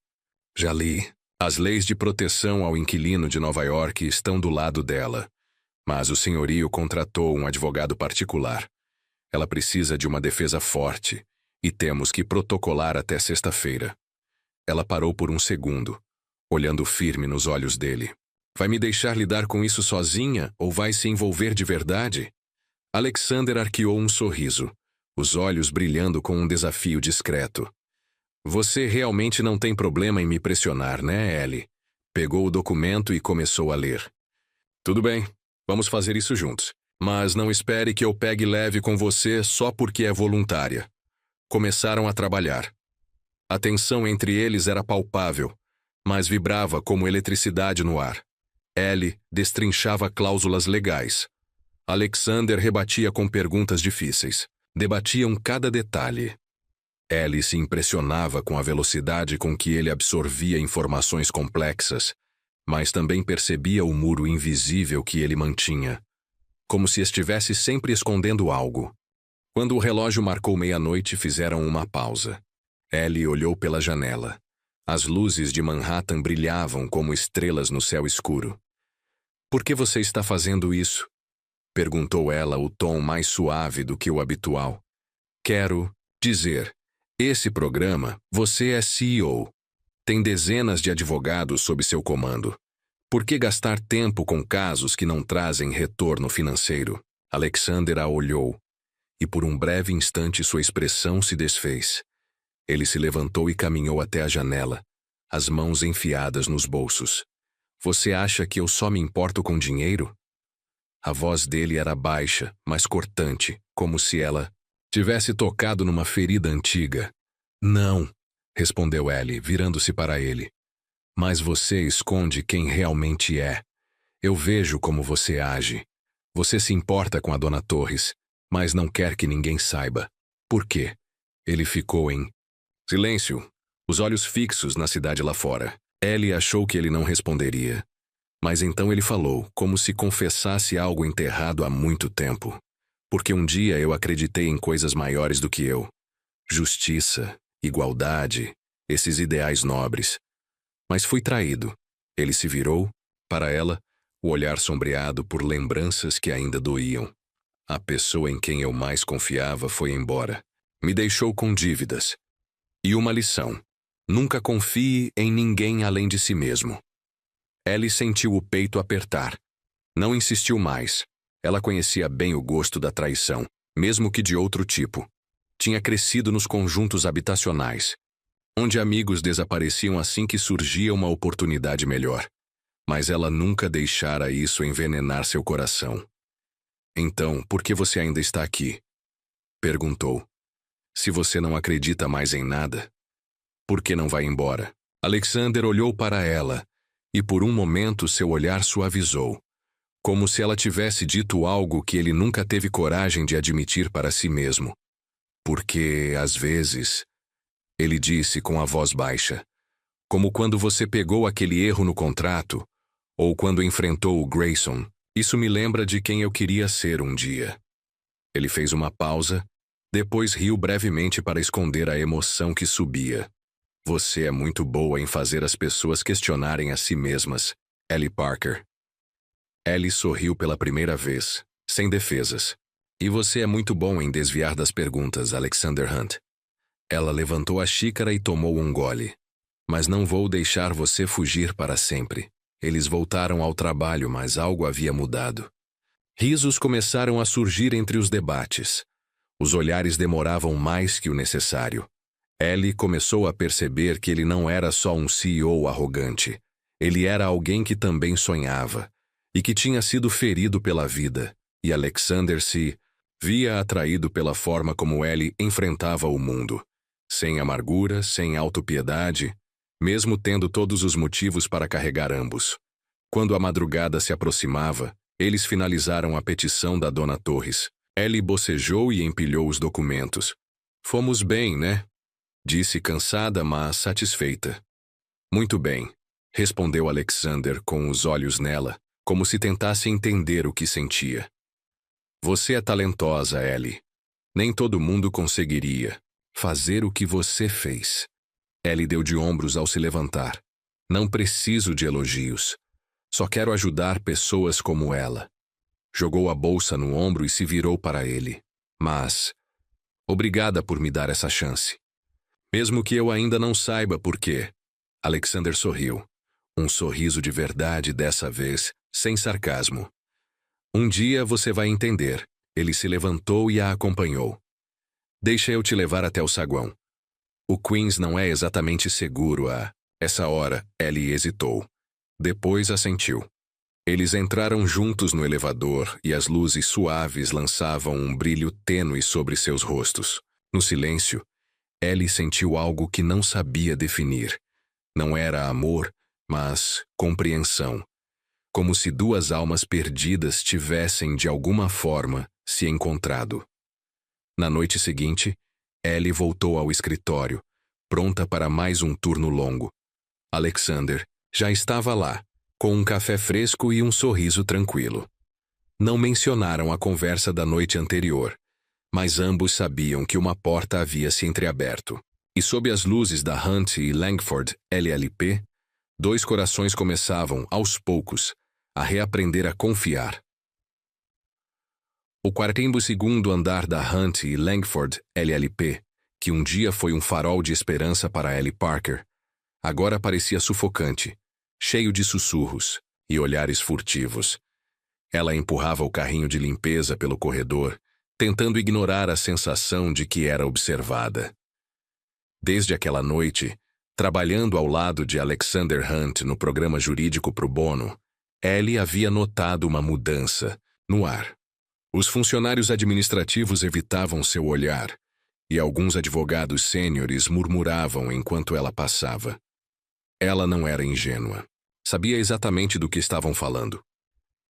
Já li. As leis de proteção ao inquilino de Nova York estão do lado dela, mas o senhorio contratou um advogado particular. Ela precisa de uma defesa forte, e temos que protocolar até sexta-feira. Ela parou por um segundo, olhando firme nos olhos dele. Vai me deixar lidar com isso sozinha ou vai se envolver de verdade? Alexander arqueou um sorriso, os olhos brilhando com um desafio discreto. Você realmente não tem problema em me pressionar, né, Ellie? Pegou o documento e começou a ler. Tudo bem, vamos fazer isso juntos. Mas não espere que eu pegue leve com você só porque é voluntária. Começaram a trabalhar. A tensão entre eles era palpável, mas vibrava como eletricidade no ar. Ellie destrinchava cláusulas legais. Alexander rebatia com perguntas difíceis. Debatiam cada detalhe. Ellie se impressionava com a velocidade com que ele absorvia informações complexas, mas também percebia o muro invisível que ele mantinha, como se estivesse sempre escondendo algo. Quando o relógio marcou meia-noite, fizeram uma pausa. Ellie olhou pela janela. As luzes de Manhattan brilhavam como estrelas no céu escuro. Por que você está fazendo isso? Perguntou ela, o tom mais suave do que o habitual. Quero dizer, esse programa, você é CEO. Tem dezenas de advogados sob seu comando. Por que gastar tempo com casos que não trazem retorno financeiro? Alexander a olhou, e por um breve instante sua expressão se desfez. Ele se levantou e caminhou até a janela, as mãos enfiadas nos bolsos. Você acha que eu só me importo com dinheiro? A voz dele era baixa, mas cortante, como se ela tivesse tocado numa ferida antiga. Não, respondeu Ellie, virando-se para ele. Mas você esconde quem realmente é. Eu vejo como você age. Você se importa com a Dona Torres, mas não quer que ninguém saiba. Por quê? Ele ficou em silêncio, os olhos fixos na cidade lá fora. Ellie achou que ele não responderia. Mas então ele falou, como se confessasse algo enterrado há muito tempo. Porque um dia eu acreditei em coisas maiores do que eu. Justiça, igualdade, esses ideais nobres. Mas fui traído. Ele se virou, para ela, o olhar sombreado por lembranças que ainda doíam. A pessoa em quem eu mais confiava foi embora. Me deixou com dívidas. E uma lição. Nunca confie em ninguém além de si mesmo. Ellie sentiu o peito apertar. Não insistiu mais. Ela conhecia bem o gosto da traição, mesmo que de outro tipo. Tinha crescido nos conjuntos habitacionais, onde amigos desapareciam assim que surgia uma oportunidade melhor. Mas ela nunca deixara isso envenenar seu coração. Então, por que você ainda está aqui? Perguntou. Se você não acredita mais em nada, por que não vai embora? Alexander olhou para ela, e por um momento seu olhar suavizou, como se ela tivesse dito algo que ele nunca teve coragem de admitir para si mesmo. Porque, às vezes, ele disse com a voz baixa, como quando você pegou aquele erro no contrato, ou quando enfrentou o Grayson, isso me lembra de quem eu queria ser um dia. Ele fez uma pausa, depois riu brevemente para esconder a emoção que subia. Você é muito boa em fazer as pessoas questionarem a si mesmas, Ellie Parker. Ellie sorriu pela primeira vez, sem defesas. E você é muito bom em desviar das perguntas, Alexander Hunt. Ela levantou a xícara e tomou um gole. Mas não vou deixar você fugir para sempre. Eles voltaram ao trabalho, mas algo havia mudado. Risos começaram a surgir entre os debates. Os olhares demoravam mais que o necessário. Ellie começou a perceber que ele não era só um CEO arrogante. Ele era alguém que também sonhava, e que tinha sido ferido pela vida, e Alexander se via atraído pela forma como Ellie enfrentava o mundo. Sem amargura, sem autopiedade, mesmo tendo todos os motivos para carregar ambos. Quando a madrugada se aproximava, eles finalizaram a petição da Dona Torres. Ellie bocejou e empilhou os documentos. Fomos bem, né? Disse cansada, mas satisfeita. Muito bem, respondeu Alexander com os olhos nela, como se tentasse entender o que sentia. Você é talentosa, Ellie. Nem todo mundo conseguiria fazer o que você fez. Ellie deu de ombros ao se levantar. Não preciso de elogios. Só quero ajudar pessoas como ela. Jogou a bolsa no ombro e se virou para ele. Mas, obrigada por me dar essa chance. Mesmo que eu ainda não saiba por quê. Alexander sorriu. Um sorriso de verdade dessa vez, sem sarcasmo. Um dia você vai entender. Ele se levantou e a acompanhou. Deixa eu te levar até o saguão. O Queens não é exatamente seguro a essa hora, Ellie hesitou. Depois assentiu. Eles entraram juntos no elevador e as luzes suaves lançavam um brilho tênue sobre seus rostos. No silêncio, Ellie sentiu algo que não sabia definir. Não era amor, mas compreensão. Como se duas almas perdidas tivessem, de alguma forma, se encontrado. Na noite seguinte, Ellie voltou ao escritório, pronta para mais um turno longo. Alexander já estava lá, com um café fresco e um sorriso tranquilo. Não mencionaram a conversa da noite anterior, mas ambos sabiam que uma porta havia se entreaberto. E sob as luzes da Hunt e Langford LLP, dois corações começavam, aos poucos, a reaprender a confiar. O 42º andar da Hunt e Langford LLP, que um dia foi um farol de esperança para Ellie Parker, agora parecia sufocante, cheio de sussurros e olhares furtivos. Ela empurrava o carrinho de limpeza pelo corredor, tentando ignorar a sensação de que era observada. Desde aquela noite, trabalhando ao lado de Alexander Hunt no programa jurídico pro bono, Ellie havia notado uma mudança no ar. Os funcionários administrativos evitavam seu olhar, e alguns advogados sêniores murmuravam enquanto ela passava. Ela não era ingênua. Sabia exatamente do que estavam falando.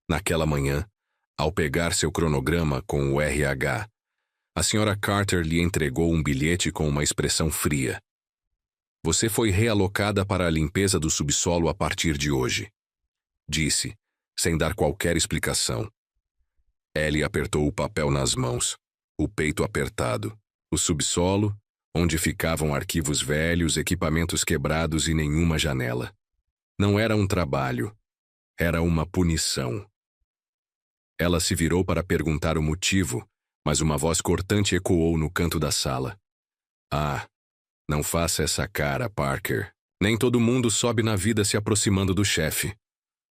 Naquela manhã, ao pegar seu cronograma com o RH, a Sra. Carter lhe entregou um bilhete com uma expressão fria. Você foi realocada para a limpeza do subsolo a partir de hoje, disse, sem dar qualquer explicação. Ellie apertou o papel nas mãos, o peito apertado. O subsolo, onde ficavam arquivos velhos, equipamentos quebrados e nenhuma janela. Não era um trabalho, era uma punição. Ela se virou para perguntar o motivo, mas uma voz cortante ecoou no canto da sala. Ah, não faça essa cara, Parker. Nem todo mundo sobe na vida se aproximando do chefe.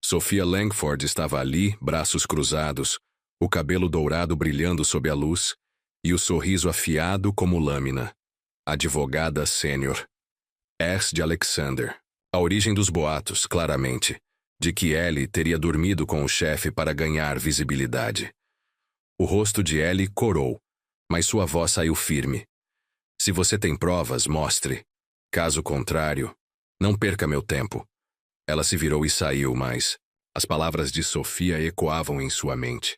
Sophia Langford estava ali, braços cruzados, o cabelo dourado brilhando sob a luz e o sorriso afiado como lâmina. Advogada sênior. Ex de Alexander. A origem dos boatos, claramente, de que Ellie teria dormido com o chefe para ganhar visibilidade. O rosto de Ellie corou, mas sua voz saiu firme. Se você tem provas, mostre. Caso contrário, não perca meu tempo. Ela se virou e saiu, mas as palavras de Sophia ecoavam em sua mente.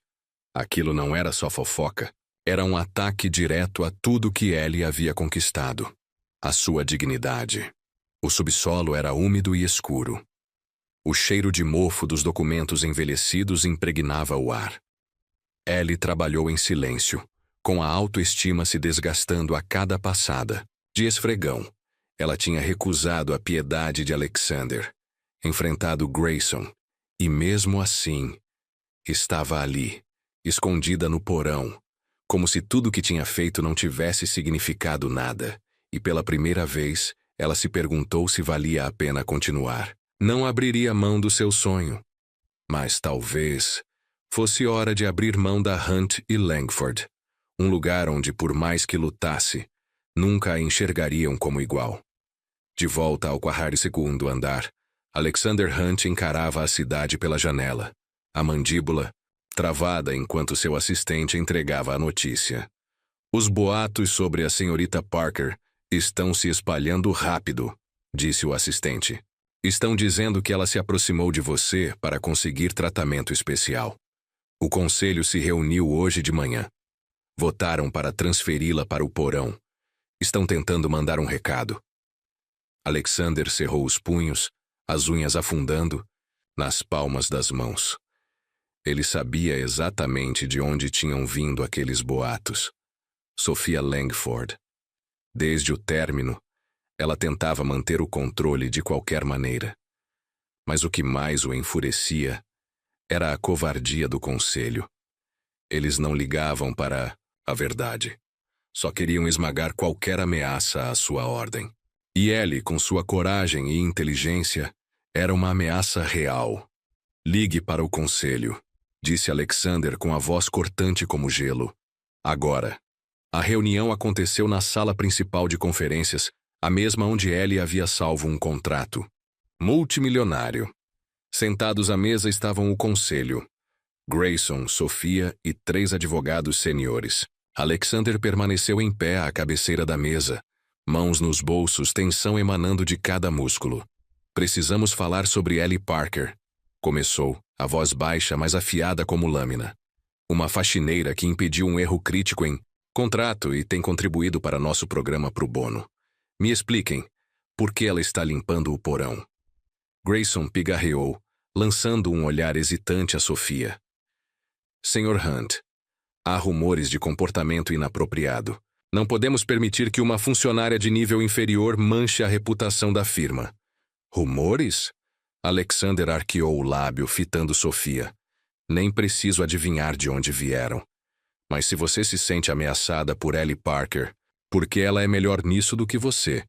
Aquilo não era só fofoca. Era um ataque direto a tudo que Ellie havia conquistado. A sua dignidade. O subsolo era úmido e escuro. O cheiro de mofo dos documentos envelhecidos impregnava o ar. Ellie trabalhou em silêncio, com a autoestima se desgastando a cada passada. De esfregão, ela tinha recusado a piedade de Alexander, enfrentado Grayson, e mesmo assim, estava ali, escondida no porão, como se tudo que tinha feito não tivesse significado nada, e pela primeira vez, ela se perguntou se valia a pena continuar. Não abriria mão do seu sonho. Mas talvez fosse hora de abrir mão da Hunt e Langford, um lugar onde, por mais que lutasse, nunca a enxergariam como igual. De volta ao 42º andar, Alexander Hunt encarava a cidade pela janela, a mandíbula travada enquanto seu assistente entregava a notícia. Os boatos sobre a senhorita Parker estão se espalhando rápido, disse o assistente. Estão dizendo que ela se aproximou de você para conseguir tratamento especial. O conselho se reuniu hoje de manhã. Votaram para transferi-la para o porão. Estão tentando mandar um recado. Alexander cerrou os punhos, as unhas afundando nas palmas das mãos. Ele sabia exatamente de onde tinham vindo aqueles boatos. Sophia Langford. Desde o término, ela tentava manter o controle de qualquer maneira. Mas o que mais o enfurecia era a covardia do conselho. Eles não ligavam para a verdade. Só queriam esmagar qualquer ameaça à sua ordem. E Ellie, com sua coragem e inteligência, era uma ameaça real. Ligue para o conselho, disse Alexander com a voz cortante como gelo. Agora. A reunião aconteceu na sala principal de conferências, a mesma onde Ellie havia salvo um contrato. Multimilionário. Sentados à mesa estavam o conselho. Grayson, Sophia e 3 advogados seniores. Alexander permaneceu em pé à cabeceira da mesa, mãos nos bolsos, tensão emanando de cada músculo. Precisamos falar sobre Ellie Parker. Começou, a voz baixa, mas afiada como lâmina. Uma faxineira que impediu um erro crítico em contrato e tem contribuído para nosso programa pro bono. Me expliquem, por que ela está limpando o porão? Grayson pigarreou, lançando um olhar hesitante a Sophia. Sr. Hunt, há rumores de comportamento inapropriado. Não podemos permitir que uma funcionária de nível inferior manche a reputação da firma. Rumores? Alexander arqueou o lábio, fitando Sophia. Nem preciso adivinhar de onde vieram. Mas se você se sente ameaçada por Ellie Parker, porque ela é melhor nisso do que você,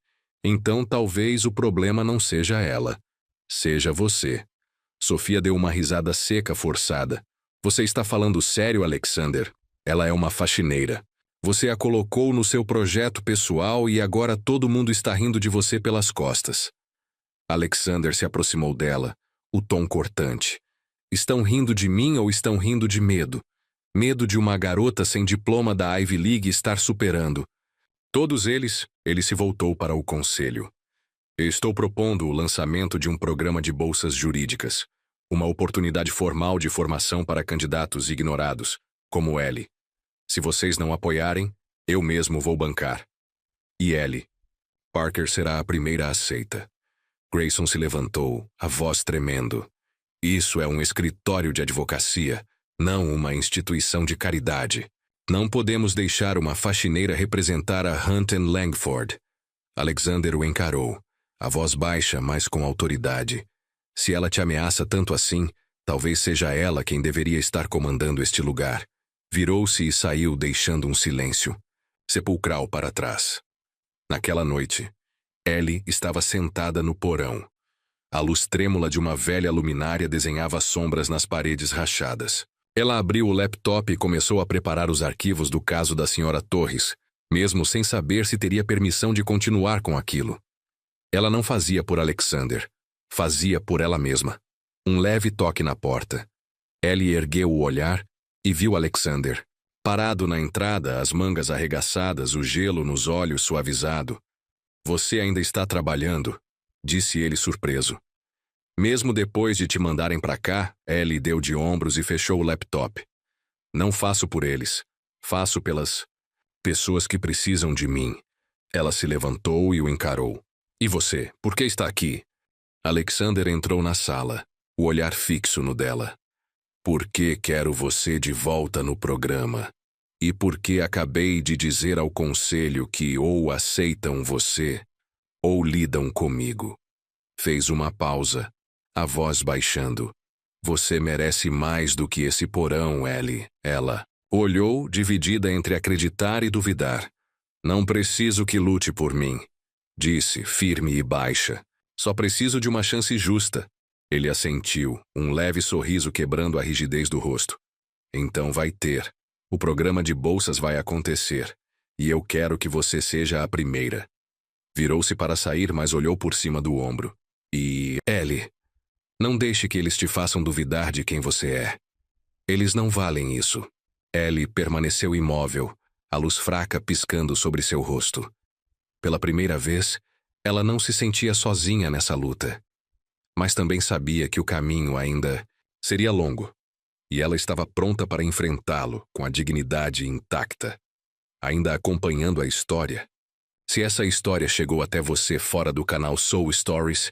então talvez o problema não seja ela. Seja você. Sophia deu uma risada seca forçada. Você está falando sério, Alexander? Ela é uma faxineira. Você a colocou no seu projeto pessoal e agora todo mundo está rindo de você pelas costas. Alexander se aproximou dela, o tom cortante. Estão rindo de mim ou estão rindo de medo? Medo de uma garota sem diploma da Ivy League estar superando. Todos eles, ele se voltou para o conselho. Estou propondo o lançamento de um programa de bolsas jurídicas, uma oportunidade formal de formação para candidatos ignorados, como Ellie. Se vocês não apoiarem, eu mesmo vou bancar. E Ellie. Parker será a primeira aceita. Grayson se levantou, a voz tremendo. Isso é um escritório de advocacia, não uma instituição de caridade. Não podemos deixar uma faxineira representar a Hunt and Langford. Alexander o encarou, a voz baixa, mas com autoridade. Se ela te ameaça tanto assim, talvez seja ela quem deveria estar comandando este lugar. Virou-se e saiu, deixando um silêncio sepulcral para trás. Naquela noite, Ellie estava sentada no porão. A luz trêmula de uma velha luminária desenhava sombras nas paredes rachadas. Ela abriu o laptop e começou a preparar os arquivos do caso da Sra. Torres, mesmo sem saber se teria permissão de continuar com aquilo. Ela não fazia por Alexander, fazia por ela mesma. Um leve toque na porta. Ellie ergueu o olhar e viu Alexander. Parado na entrada, as mangas arregaçadas, o gelo nos olhos suavizado. Você ainda está trabalhando, disse ele surpreso. Mesmo depois de te mandarem para cá, Ellie deu de ombros e fechou o laptop. Não faço por eles. Faço pelas pessoas que precisam de mim. Ela se levantou e o encarou. E você, por que está aqui? Alexander entrou na sala, o olhar fixo no dela. Porque quero você de volta no programa. E porque acabei de dizer ao conselho que ou aceitam você, ou lidam comigo. Fez uma pausa, a voz baixando. Você merece mais do que esse porão, Ellie. Ela olhou, dividida entre acreditar e duvidar. Não preciso que lute por mim, disse, firme e baixa. Só preciso de uma chance justa. Ele assentiu, um leve sorriso quebrando a rigidez do rosto. Então vai ter. O programa de bolsas vai acontecer. E eu quero que você seja a primeira. Virou-se para sair, mas olhou por cima do ombro. E, Ellie, não deixe que eles te façam duvidar de quem você é. Eles não valem isso. Ellie permaneceu imóvel, a luz fraca piscando sobre seu rosto. Pela primeira vez, ela não se sentia sozinha nessa luta. Mas também sabia que o caminho ainda seria longo, e ela estava pronta para enfrentá-lo com a dignidade intacta. Ainda acompanhando a história. Se essa história chegou até você fora do canal Soul Stories,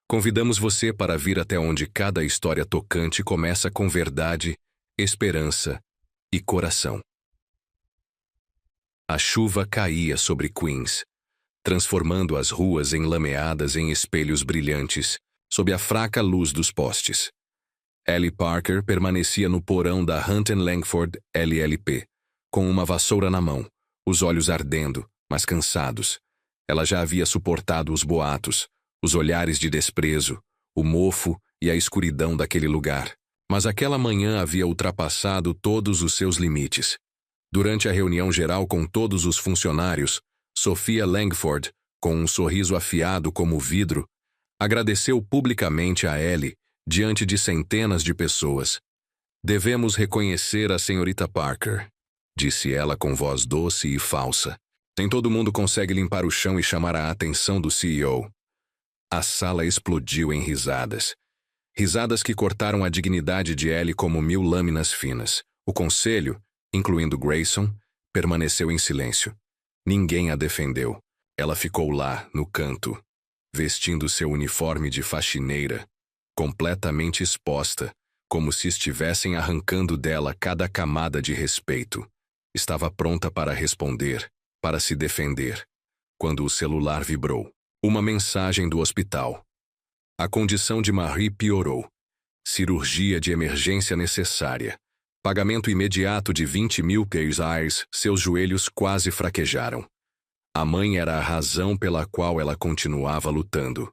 convidamos você para vir até onde cada história tocante começa com verdade, esperança e coração. A chuva caía sobre Queens, transformando as ruas enlameadas em espelhos brilhantes, sob a fraca luz dos postes. Ellie Parker permanecia no porão da Hunt and Langford LLP, com uma vassoura na mão, os olhos ardendo, mas cansados. Ela já havia suportado os boatos, os olhares de desprezo, o mofo e a escuridão daquele lugar. Mas aquela manhã havia ultrapassado todos os seus limites. Durante a reunião geral com todos os funcionários, Sophia Langford, com um sorriso afiado como vidro, agradeceu publicamente a Ellie diante de centenas de pessoas. Devemos reconhecer a senhorita Parker, disse ela com voz doce e falsa. Nem todo mundo consegue limpar o chão e chamar a atenção do CEO. A sala explodiu em risadas. Risadas que cortaram a dignidade de Ellie como 1000 lâminas finas. O conselho, incluindo Grayson, permaneceu em silêncio. Ninguém a defendeu. Ela ficou lá, no canto, vestindo seu uniforme de faxineira, completamente exposta, como se estivessem arrancando dela cada camada de respeito. Estava pronta para responder, para se defender, quando o celular vibrou. Uma mensagem do hospital. A condição de Marie piorou. Cirurgia de emergência necessária. Pagamento imediato de 20.000 pesos. Seus joelhos quase fraquejaram. A mãe era a razão pela qual ela continuava lutando.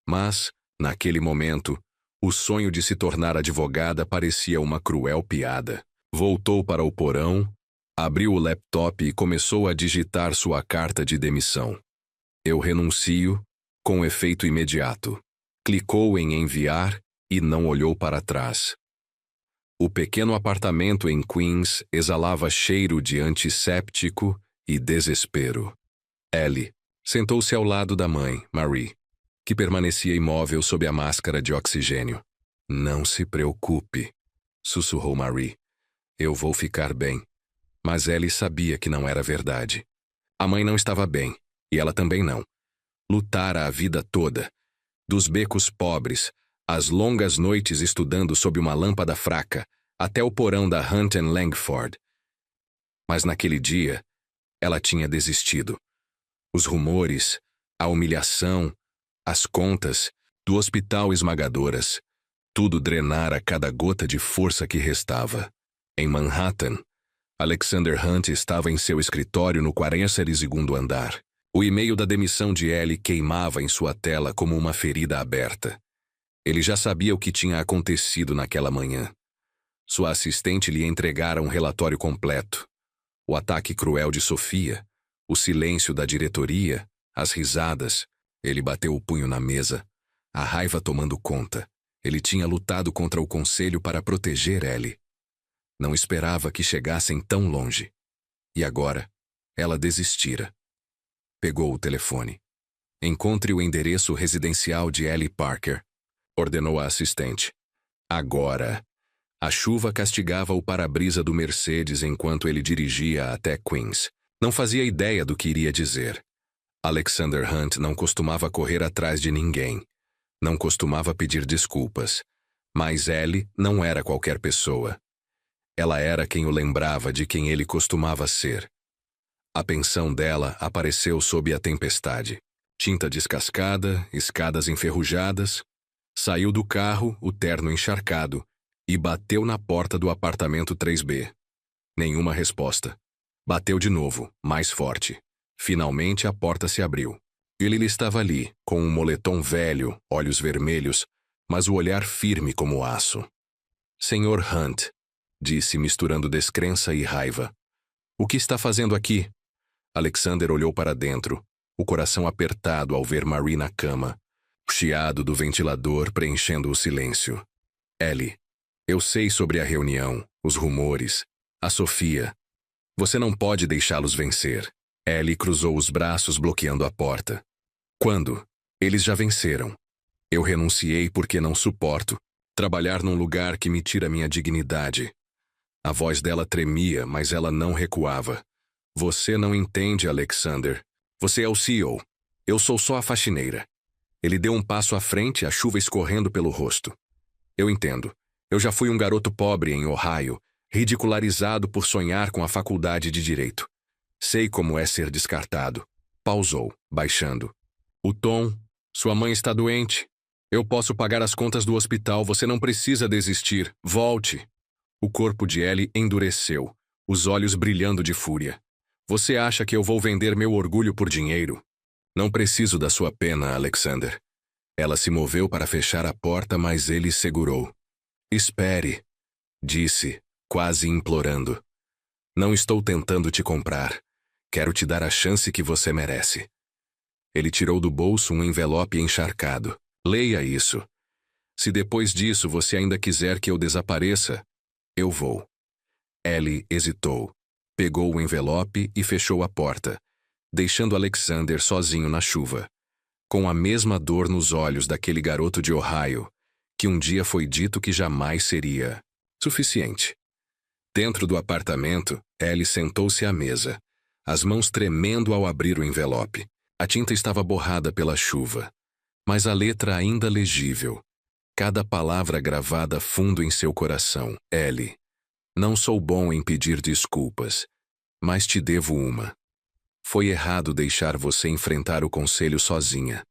Mas, naquele momento, o sonho de se tornar advogada parecia uma cruel piada. Voltou para o porão, abriu o laptop e começou a digitar sua carta de demissão. Eu renuncio, com efeito imediato. Clicou em enviar e não olhou para trás. O pequeno apartamento em Queens exalava cheiro de antisséptico e desespero. Ellie sentou-se ao lado da mãe, Marie. que permanecia imóvel sob a máscara de oxigênio. Não se preocupe, sussurrou Marie. Eu vou ficar bem. Mas Ellie sabia que não era verdade. A mãe não estava bem, e ela também não. Lutara a vida toda. Dos becos pobres, as longas noites estudando sob uma lâmpada fraca, até o porão da Hunt & Langford. Mas naquele dia, ela tinha desistido. Os rumores, a humilhação, as contas, do hospital esmagadoras, tudo drenara cada gota de força que restava. Em Manhattan, Alexander Hunt estava em seu escritório no 42º andar. O e-mail da demissão de Ellie queimava em sua tela como uma ferida aberta. Ele já sabia o que tinha acontecido naquela manhã. Sua assistente lhe entregara um relatório completo. O ataque cruel de Sofia, o silêncio da diretoria, as risadas. Ele bateu o punho na mesa, a raiva tomando conta. Ele tinha lutado contra o conselho para proteger Ellie. Não esperava que chegassem tão longe. E agora, ela desistira. Pegou o telefone. Encontre o endereço residencial de Ellie Parker, ordenou a assistente. Agora. A chuva castigava o para-brisa do Mercedes enquanto ele dirigia até Queens. Não fazia ideia do que iria dizer. Alexander Hunt não costumava correr atrás de ninguém. Não costumava pedir desculpas. Mas Ellie não era qualquer pessoa. Ela era quem o lembrava de quem ele costumava ser. A pensão dela apareceu sob a tempestade. Tinta descascada, escadas enferrujadas. Saiu do carro, o terno encharcado, e bateu na porta do apartamento 3B. Nenhuma resposta. Bateu de novo, mais forte. Finalmente a porta se abriu. Ele estava ali, com um moletom velho, olhos vermelhos, mas o olhar firme como aço. Senhor Hunt, disse misturando descrença e raiva. O que está fazendo aqui? Alexander olhou para dentro, o coração apertado ao ver Marie na cama, o chiado do ventilador preenchendo o silêncio. Ellie, eu sei sobre a reunião, os rumores, a Sofia. Você não pode deixá-los vencer. Ellie cruzou os braços bloqueando a porta. Quando? Eles já venceram. Eu renunciei porque não suporto trabalhar num lugar que me tira minha dignidade. A voz dela tremia, mas ela não recuava. Você não entende, Alexander. Você é o CEO. Eu sou só a faxineira. Ele deu um passo à frente, a chuva escorrendo pelo rosto. Eu entendo. Eu já fui um garoto pobre em Ohio, ridicularizado por sonhar com a faculdade de direito. Sei como é ser descartado. Pausou, baixando. O tom, sua mãe está doente. Eu posso pagar as contas do hospital, você não precisa desistir. Volte. O corpo de Ellie endureceu, os olhos brilhando de fúria. Você acha que eu vou vender meu orgulho por dinheiro? Não preciso da sua pena, Alexander. Ela se moveu para fechar a porta, mas ele segurou. Espere, disse, quase implorando. Não estou tentando te comprar. Quero te dar a chance que você merece. Ele tirou do bolso um envelope encharcado. Leia isso. Se depois disso você ainda quiser que eu desapareça, eu vou. Ellie hesitou. Pegou o envelope e fechou a porta, deixando Alexander sozinho na chuva, com a mesma dor nos olhos daquele garoto de Ohio, que um dia foi dito que jamais seria suficiente. Dentro do apartamento, Ellie sentou-se à mesa, as mãos tremendo ao abrir o envelope. A tinta estava borrada pela chuva, mas a letra ainda legível. Cada palavra gravada fundo em seu coração. Ellie, não sou bom em pedir desculpas, mas te devo uma. Foi errado deixar você enfrentar o conselho sozinha.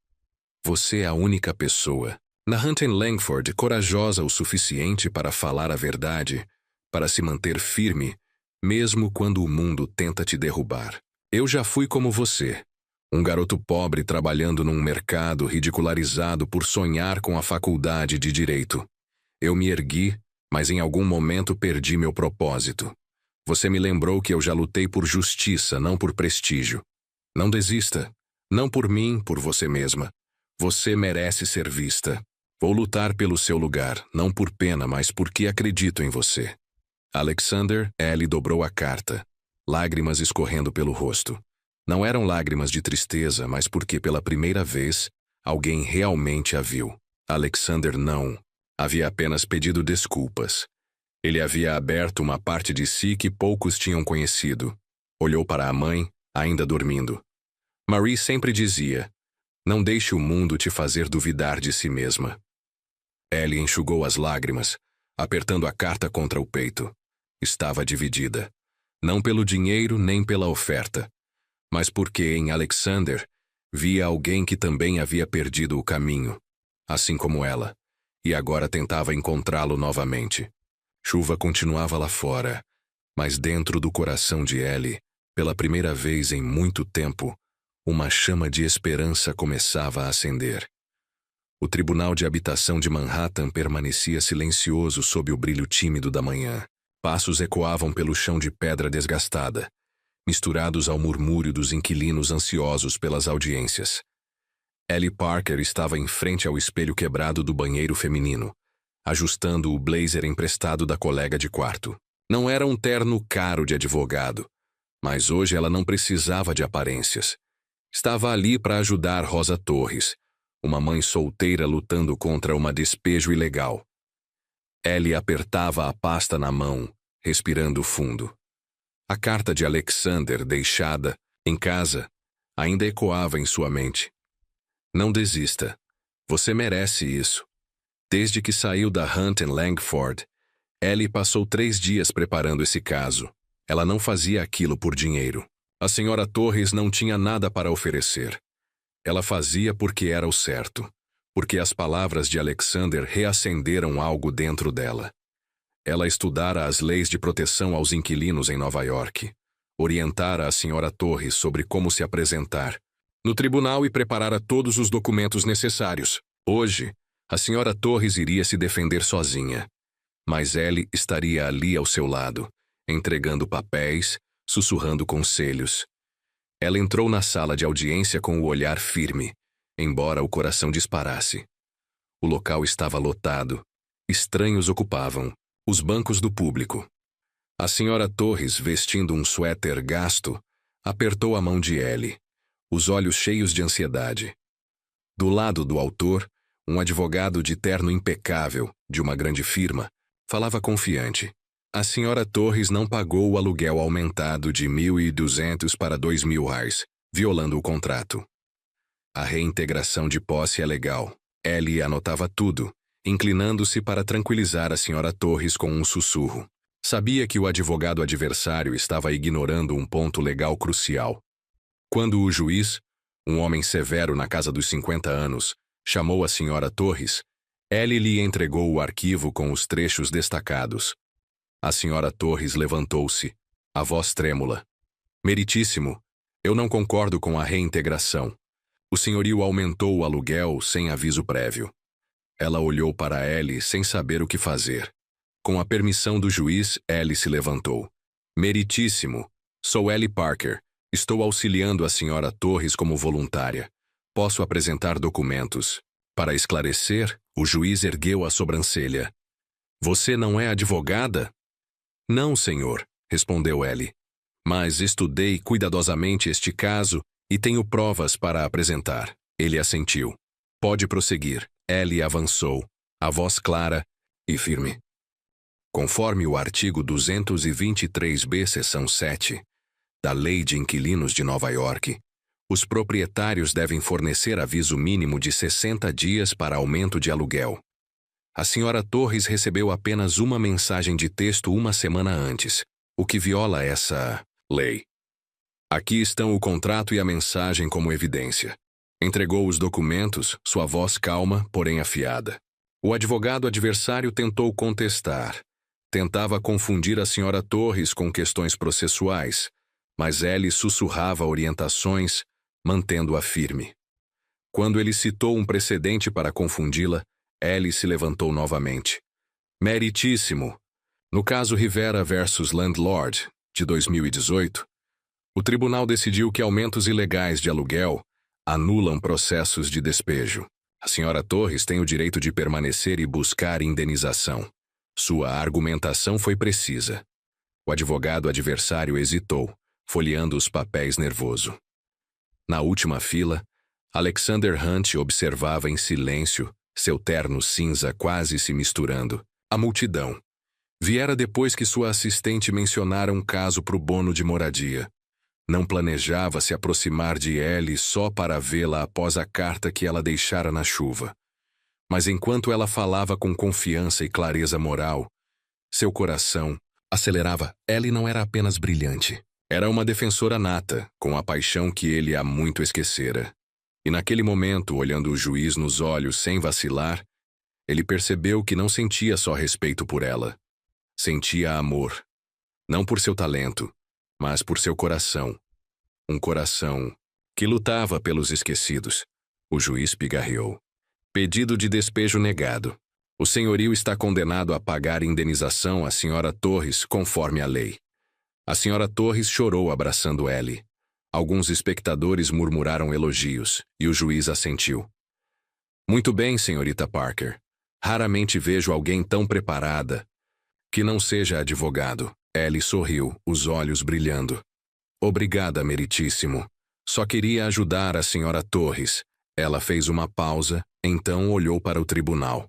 Você é a única pessoa, na Hunt & Langford, corajosa o suficiente para falar a verdade, para se manter firme, mesmo quando o mundo tenta te derrubar. Eu já fui como você, um garoto pobre trabalhando num mercado ridicularizado por sonhar com a faculdade de direito. Eu me ergui, mas em algum momento perdi meu propósito. Você me lembrou que eu já lutei por justiça, não por prestígio. Não desista. Não por mim, por você mesma. Você merece ser vista. Vou lutar pelo seu lugar, não por pena, mas porque acredito em você. Alexander, Ellie dobrou a carta, lágrimas escorrendo pelo rosto. Não eram lágrimas de tristeza, mas porque pela primeira vez, Alguém realmente a viu. Alexander não. Havia apenas pedido desculpas. Ele havia aberto uma parte de si que poucos tinham conhecido. Olhou para a mãe, ainda dormindo. Marie sempre dizia: não deixe o mundo te fazer duvidar de si mesma. Ellie enxugou as lágrimas, apertando a carta contra o peito. Estava dividida. Não pelo dinheiro nem pela oferta, mas porque em Alexander via alguém que também havia perdido o caminho, assim como ela, e agora tentava encontrá-lo novamente. Chuva continuava lá fora, mas dentro do coração de Ellie, pela primeira vez em muito tempo, uma chama de esperança começava a acender. O Tribunal de Habitação de Manhattan permanecia silencioso sob o brilho tímido da manhã. Passos ecoavam pelo chão de pedra desgastada, misturados ao murmúrio dos inquilinos ansiosos pelas audiências. Ellie Parker estava em frente ao espelho quebrado do banheiro feminino, ajustando o blazer emprestado da colega de quarto. Não era um terno caro de advogado, mas hoje ela não precisava de aparências. Estava ali para ajudar Rosa Torres, uma mãe solteira lutando contra uma despejo ilegal. Ellie apertava a pasta na mão, respirando fundo. A carta de Alexander, deixada em casa, ainda ecoava em sua mente. Não desista. Você merece isso. Desde que saiu da Hunt & Langford, Ellie passou 3 dias preparando esse caso. Ela não fazia aquilo por dinheiro. A senhora Torres não tinha nada para oferecer. Ela fazia porque era o certo, porque as palavras de Alexander reacenderam algo dentro dela. Ela estudara as leis de proteção aos inquilinos em Nova York, orientara a senhora Torres sobre como se apresentar no tribunal e preparara todos os documentos necessários. Hoje, a senhora Torres iria se defender sozinha, mas Ellie estaria ali ao seu lado, entregando papéis, sussurrando conselhos. Ela entrou na sala de audiência com o olhar firme, embora o coração disparasse. O local estava lotado. Estranhos ocupavam os bancos do público. A senhora Torres, vestindo um suéter gasto, apertou a mão de Ellie, os olhos cheios de ansiedade. Do lado do autor, um advogado de terno impecável, de uma grande firma, falava confiante. A senhora Torres não pagou o aluguel aumentado de $1.200 para $2.000, violando o contrato. A reintegração de posse é legal. Ellie anotava tudo, inclinando-se para tranquilizar a senhora Torres com um sussurro. Sabia que o advogado adversário estava ignorando um ponto legal crucial. Quando o juiz, um homem severo na casa dos 50 anos, chamou a senhora Torres, Ellie lhe entregou o arquivo com os trechos destacados. A senhora Torres levantou-se, a voz trêmula. Meritíssimo, eu não concordo com a reintegração. O senhorio aumentou o aluguel sem aviso prévio. Ela olhou para Ellie sem saber o que fazer. Com a permissão do juiz, Ellie se levantou. Meritíssimo, sou Ellie Parker. Estou auxiliando a senhora Torres como voluntária. Posso apresentar documentos. Para esclarecer, o juiz ergueu a sobrancelha. Você não é advogada? Não, senhor, respondeu Ellie. Mas estudei cuidadosamente este caso e tenho provas para apresentar. Ele assentiu. Pode prosseguir. Ellie avançou, a voz clara e firme. Conforme o artigo 223b, seção 7, da Lei de Inquilinos de Nova York, os proprietários devem fornecer aviso mínimo de 60 dias para aumento de aluguel. A senhora Torres recebeu apenas uma mensagem de texto uma semana antes, o que viola essa lei. Aqui estão o contrato e a mensagem como evidência. Entregou os documentos, sua voz calma, porém afiada. O advogado adversário tentou contestar. Tentava confundir a senhora Torres com questões processuais, mas Ellie sussurrava orientações, mantendo-a firme. Quando ele citou um precedente para confundi-la, Ellie se levantou novamente. Meritíssimo. No caso Rivera versus Landlord, de 2018, o tribunal decidiu que aumentos ilegais de aluguel anulam processos de despejo. A senhora Torres tem o direito de permanecer e buscar indenização. Sua argumentação foi precisa. O advogado adversário hesitou, folheando os papéis nervoso. Na última fila, Alexander Hunt observava em silêncio, seu terno cinza quase se misturando. A multidão. Viera depois que sua assistente mencionara um caso pro bono de moradia. Não planejava se aproximar de Ellie só para vê-la após a carta que ela deixara na chuva. Mas enquanto ela falava com confiança e clareza moral, seu coração acelerava. Ellie não era apenas brilhante. Era uma defensora nata, com a paixão que ele há muito esquecera. E naquele momento, olhando o juiz nos olhos sem vacilar, ele percebeu que não sentia só respeito por ela. Sentia amor. Não por seu talento, mas por seu coração. Um coração que lutava pelos esquecidos. O juiz pigarreou. Pedido de despejo negado. O senhorio está condenado a pagar indenização à senhora Torres conforme a lei. A senhora Torres chorou abraçando Ellie. Alguns espectadores murmuraram elogios, e o juiz assentiu. Muito bem, senhorita Parker. Raramente vejo alguém tão preparada. Que não seja advogado. Ellie sorriu, os olhos brilhando. Obrigada, meritíssimo. Só queria ajudar a senhora Torres. Ela fez uma pausa, então olhou para o tribunal.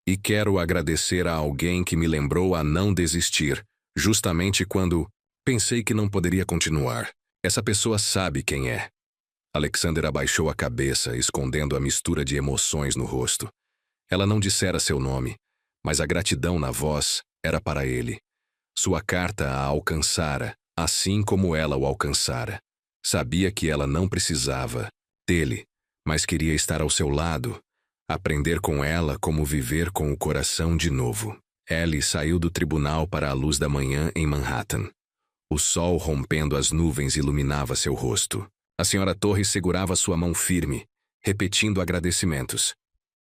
E quero agradecer a alguém que me lembrou a não desistir, justamente quando pensei que não poderia continuar. Essa pessoa sabe quem é. Alexander abaixou a cabeça, escondendo a mistura de emoções no rosto. Ela não dissera seu nome, mas a gratidão na voz era para ele. Sua carta a alcançara, assim como ela o alcançara. Sabia que ela não precisava dele, mas queria estar ao seu lado, aprender com ela como viver com o coração de novo. Ellie saiu do tribunal para a luz da manhã em Manhattan. O sol rompendo as nuvens iluminava seu rosto. A senhora Torres segurava sua mão firme, repetindo agradecimentos.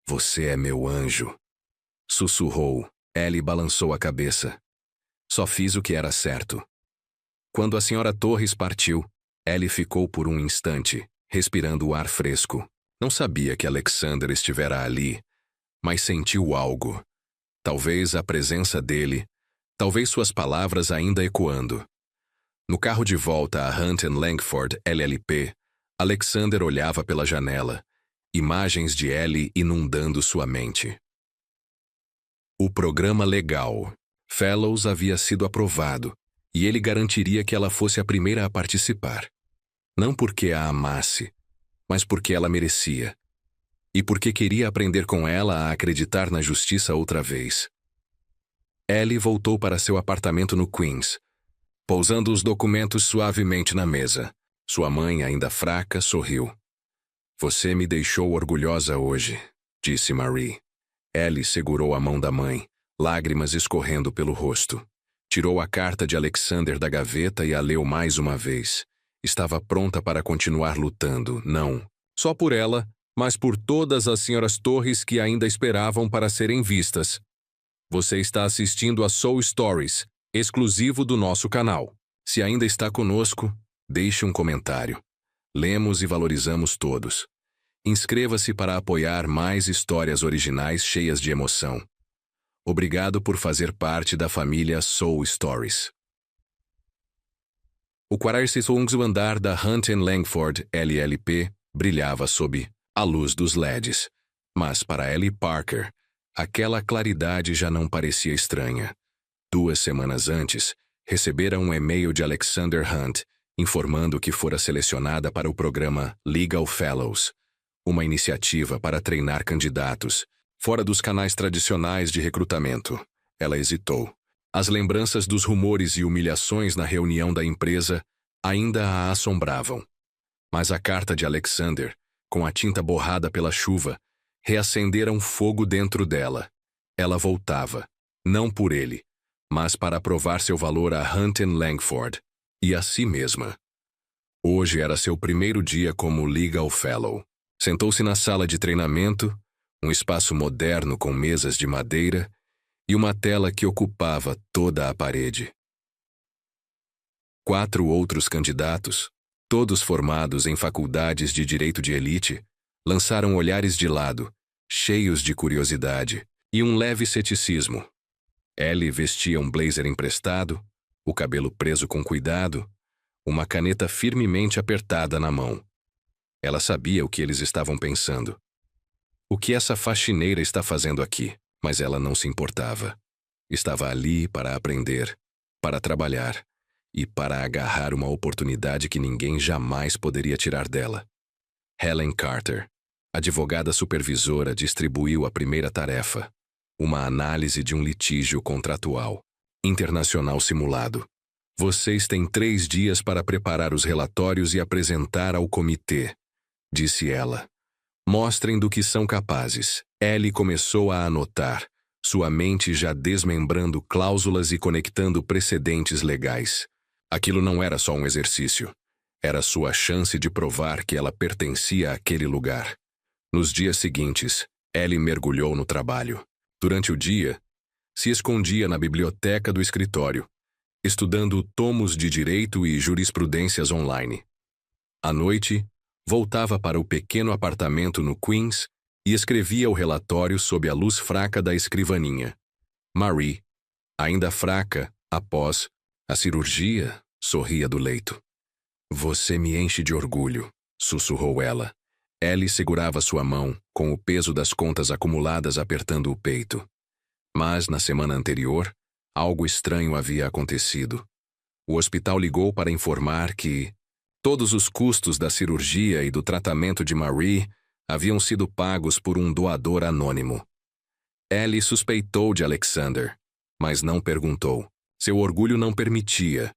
Você é meu anjo. Sussurrou. Ellie balançou a cabeça. Só fiz o que era certo. Quando a senhora Torres partiu, Ellie ficou por um instante, respirando o ar fresco. Não sabia que Alexander estivera ali, mas sentiu algo. Talvez a presença dele, talvez suas palavras ainda ecoando. No carro de volta a Hunt Langford LLP, Alexander olhava pela janela, imagens de Ellie inundando sua mente. O programa legal, Fellows, havia sido aprovado, e ele garantiria que ela fosse a primeira a participar. Não porque a amasse, mas porque ela merecia. E porque queria aprender com ela a acreditar na justiça outra vez. Ellie voltou para seu apartamento no Queens, pousando os documentos suavemente na mesa. Sua mãe, ainda fraca, sorriu. Você me deixou orgulhosa hoje, disse Marie. Ellie segurou a mão da mãe, lágrimas escorrendo pelo rosto. Tirou a carta de Alexander da gaveta e a leu mais uma vez. Estava pronta para continuar lutando, não só por ela, mas por todas as senhoras Torres que ainda esperavam para serem vistas. Você está assistindo a Soul Stories, exclusivo do nosso canal. Se ainda está conosco, deixe um comentário. Lemos e valorizamos todos. Inscreva-se para apoiar mais histórias originais cheias de emoção. Obrigado por fazer parte da família Soul Stories. O 42º andar da Hunt Langford LLP brilhava sob a luz dos LEDs, mas para Ellie Parker, aquela claridade já não parecia estranha. 2 semanas antes, recebera um e-mail de Alexander Hunt, informando que fora selecionada para o programa Legal Fellows, uma iniciativa para treinar candidatos, fora dos canais tradicionais de recrutamento. Ela hesitou. As lembranças dos rumores e humilhações na reunião da empresa ainda a assombravam. Mas a carta de Alexander, com a tinta borrada pela chuva, reacendera um fogo dentro dela. Ela voltava, não por ele, mas para provar seu valor a Hunt Langford e a si mesma. Hoje era seu primeiro dia como Legal Fellow. Sentou-se na sala de treinamento, um espaço moderno com mesas de madeira e uma tela que ocupava toda a parede. 4 outros candidatos, todos formados em faculdades de direito de elite, lançaram olhares de lado, cheios de curiosidade e um leve ceticismo. Ellie vestia um blazer emprestado, o cabelo preso com cuidado, uma caneta firmemente apertada na mão. Ela sabia o que eles estavam pensando. O que essa faxineira está fazendo aqui? Mas ela não se importava. Estava ali para aprender, para trabalhar e para agarrar uma oportunidade que ninguém jamais poderia tirar dela. Helen Carter, advogada supervisora, distribuiu a primeira tarefa, uma análise de um litígio contratual internacional simulado. Vocês têm 3 dias para preparar os relatórios e apresentar ao comitê, disse ela. Mostrem do que são capazes. Ellie começou a anotar, sua mente já desmembrando cláusulas e conectando precedentes legais. Aquilo não era só um exercício. Era sua chance de provar que ela pertencia àquele lugar. Nos dias seguintes, Ellie mergulhou no trabalho. Durante o dia, se escondia na biblioteca do escritório, estudando tomos de direito e jurisprudências online. À noite, voltava para o pequeno apartamento no Queens e escrevia o relatório sob a luz fraca da escrivaninha. Marie, ainda fraca, após a cirurgia, sorria do leito. Você me enche de orgulho, sussurrou ela. Ellie segurava sua mão, com o peso das contas acumuladas apertando o peito. Mas, na semana anterior, algo estranho havia acontecido. O hospital ligou para informar que todos os custos da cirurgia e do tratamento de Marie haviam sido pagos por um doador anônimo. Ellie suspeitou de Alexander, mas não perguntou. Seu orgulho não permitia.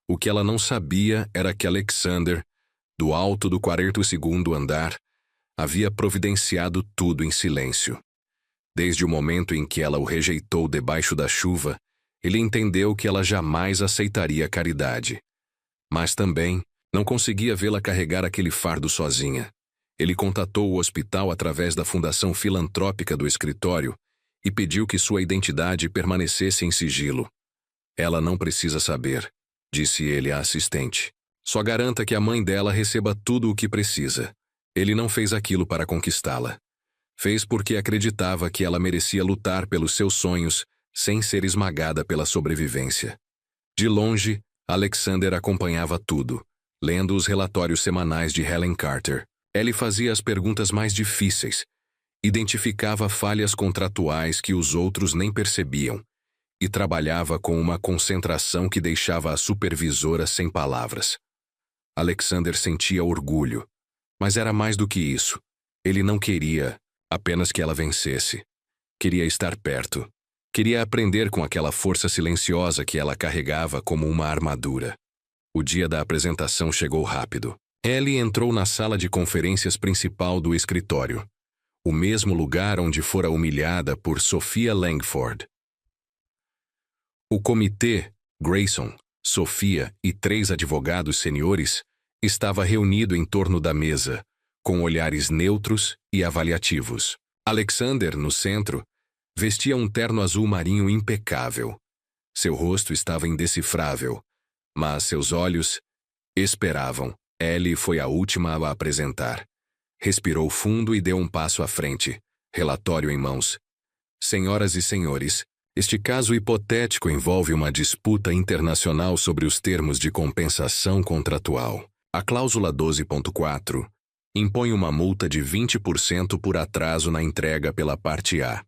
O que ela não sabia era que Alexander, do alto do 42º andar, havia providenciado tudo em silêncio. Desde o momento em que ela o rejeitou debaixo da chuva, ele entendeu que ela jamais aceitaria caridade. Mas também não conseguia vê-la carregar aquele fardo sozinha. Ele contatou o hospital através da fundação filantrópica do escritório e pediu que sua identidade permanecesse em sigilo. Ela não precisa saber, disse ele à assistente. Só garanta que a mãe dela receba tudo o que precisa. Ele não fez aquilo para conquistá-la. Fez porque acreditava que ela merecia lutar pelos seus sonhos sem ser esmagada pela sobrevivência. De longe, Alexander acompanhava tudo, lendo os relatórios semanais de Helen Carter. Ele fazia as perguntas mais difíceis, identificava falhas contratuais que os outros nem percebiam e trabalhava com uma concentração que deixava a supervisora sem palavras. Alexander sentia orgulho, mas era mais do que isso. Ele não queria apenas que ela vencesse. Queria estar perto. Queria aprender com aquela força silenciosa que ela carregava como uma armadura. O dia da apresentação chegou rápido. Ellie entrou na sala de conferências principal do escritório, o mesmo lugar onde fora humilhada por Sophia Langford. O comitê, Grayson, Sophia e 3 advogados seniores, estava reunido em torno da mesa, com olhares neutros e avaliativos. Alexander, no centro, vestia um terno azul marinho impecável. Seu rosto estava indecifrável, mas seus olhos esperavam. Ellie foi a última a apresentar. Respirou fundo e deu um passo à frente, relatório em mãos. Senhoras e senhores, este caso hipotético envolve uma disputa internacional sobre os termos de compensação contratual. A cláusula 12.4 impõe uma multa de 20% por atraso na entrega pela parte A.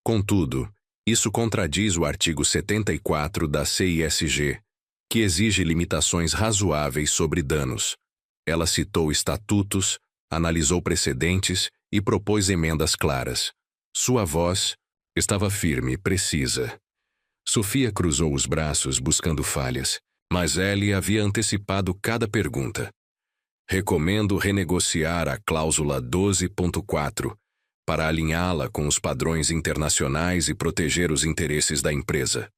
Contudo, isso contradiz o artigo 74 da CISG, que exige limitações razoáveis sobre danos. Ela citou estatutos, analisou precedentes e propôs emendas claras. Sua voz estava firme e precisa. Sophia cruzou os braços buscando falhas, mas Ellie havia antecipado cada pergunta. Recomendo renegociar a cláusula 12.4 para alinhá-la com os padrões internacionais e proteger os interesses da empresa.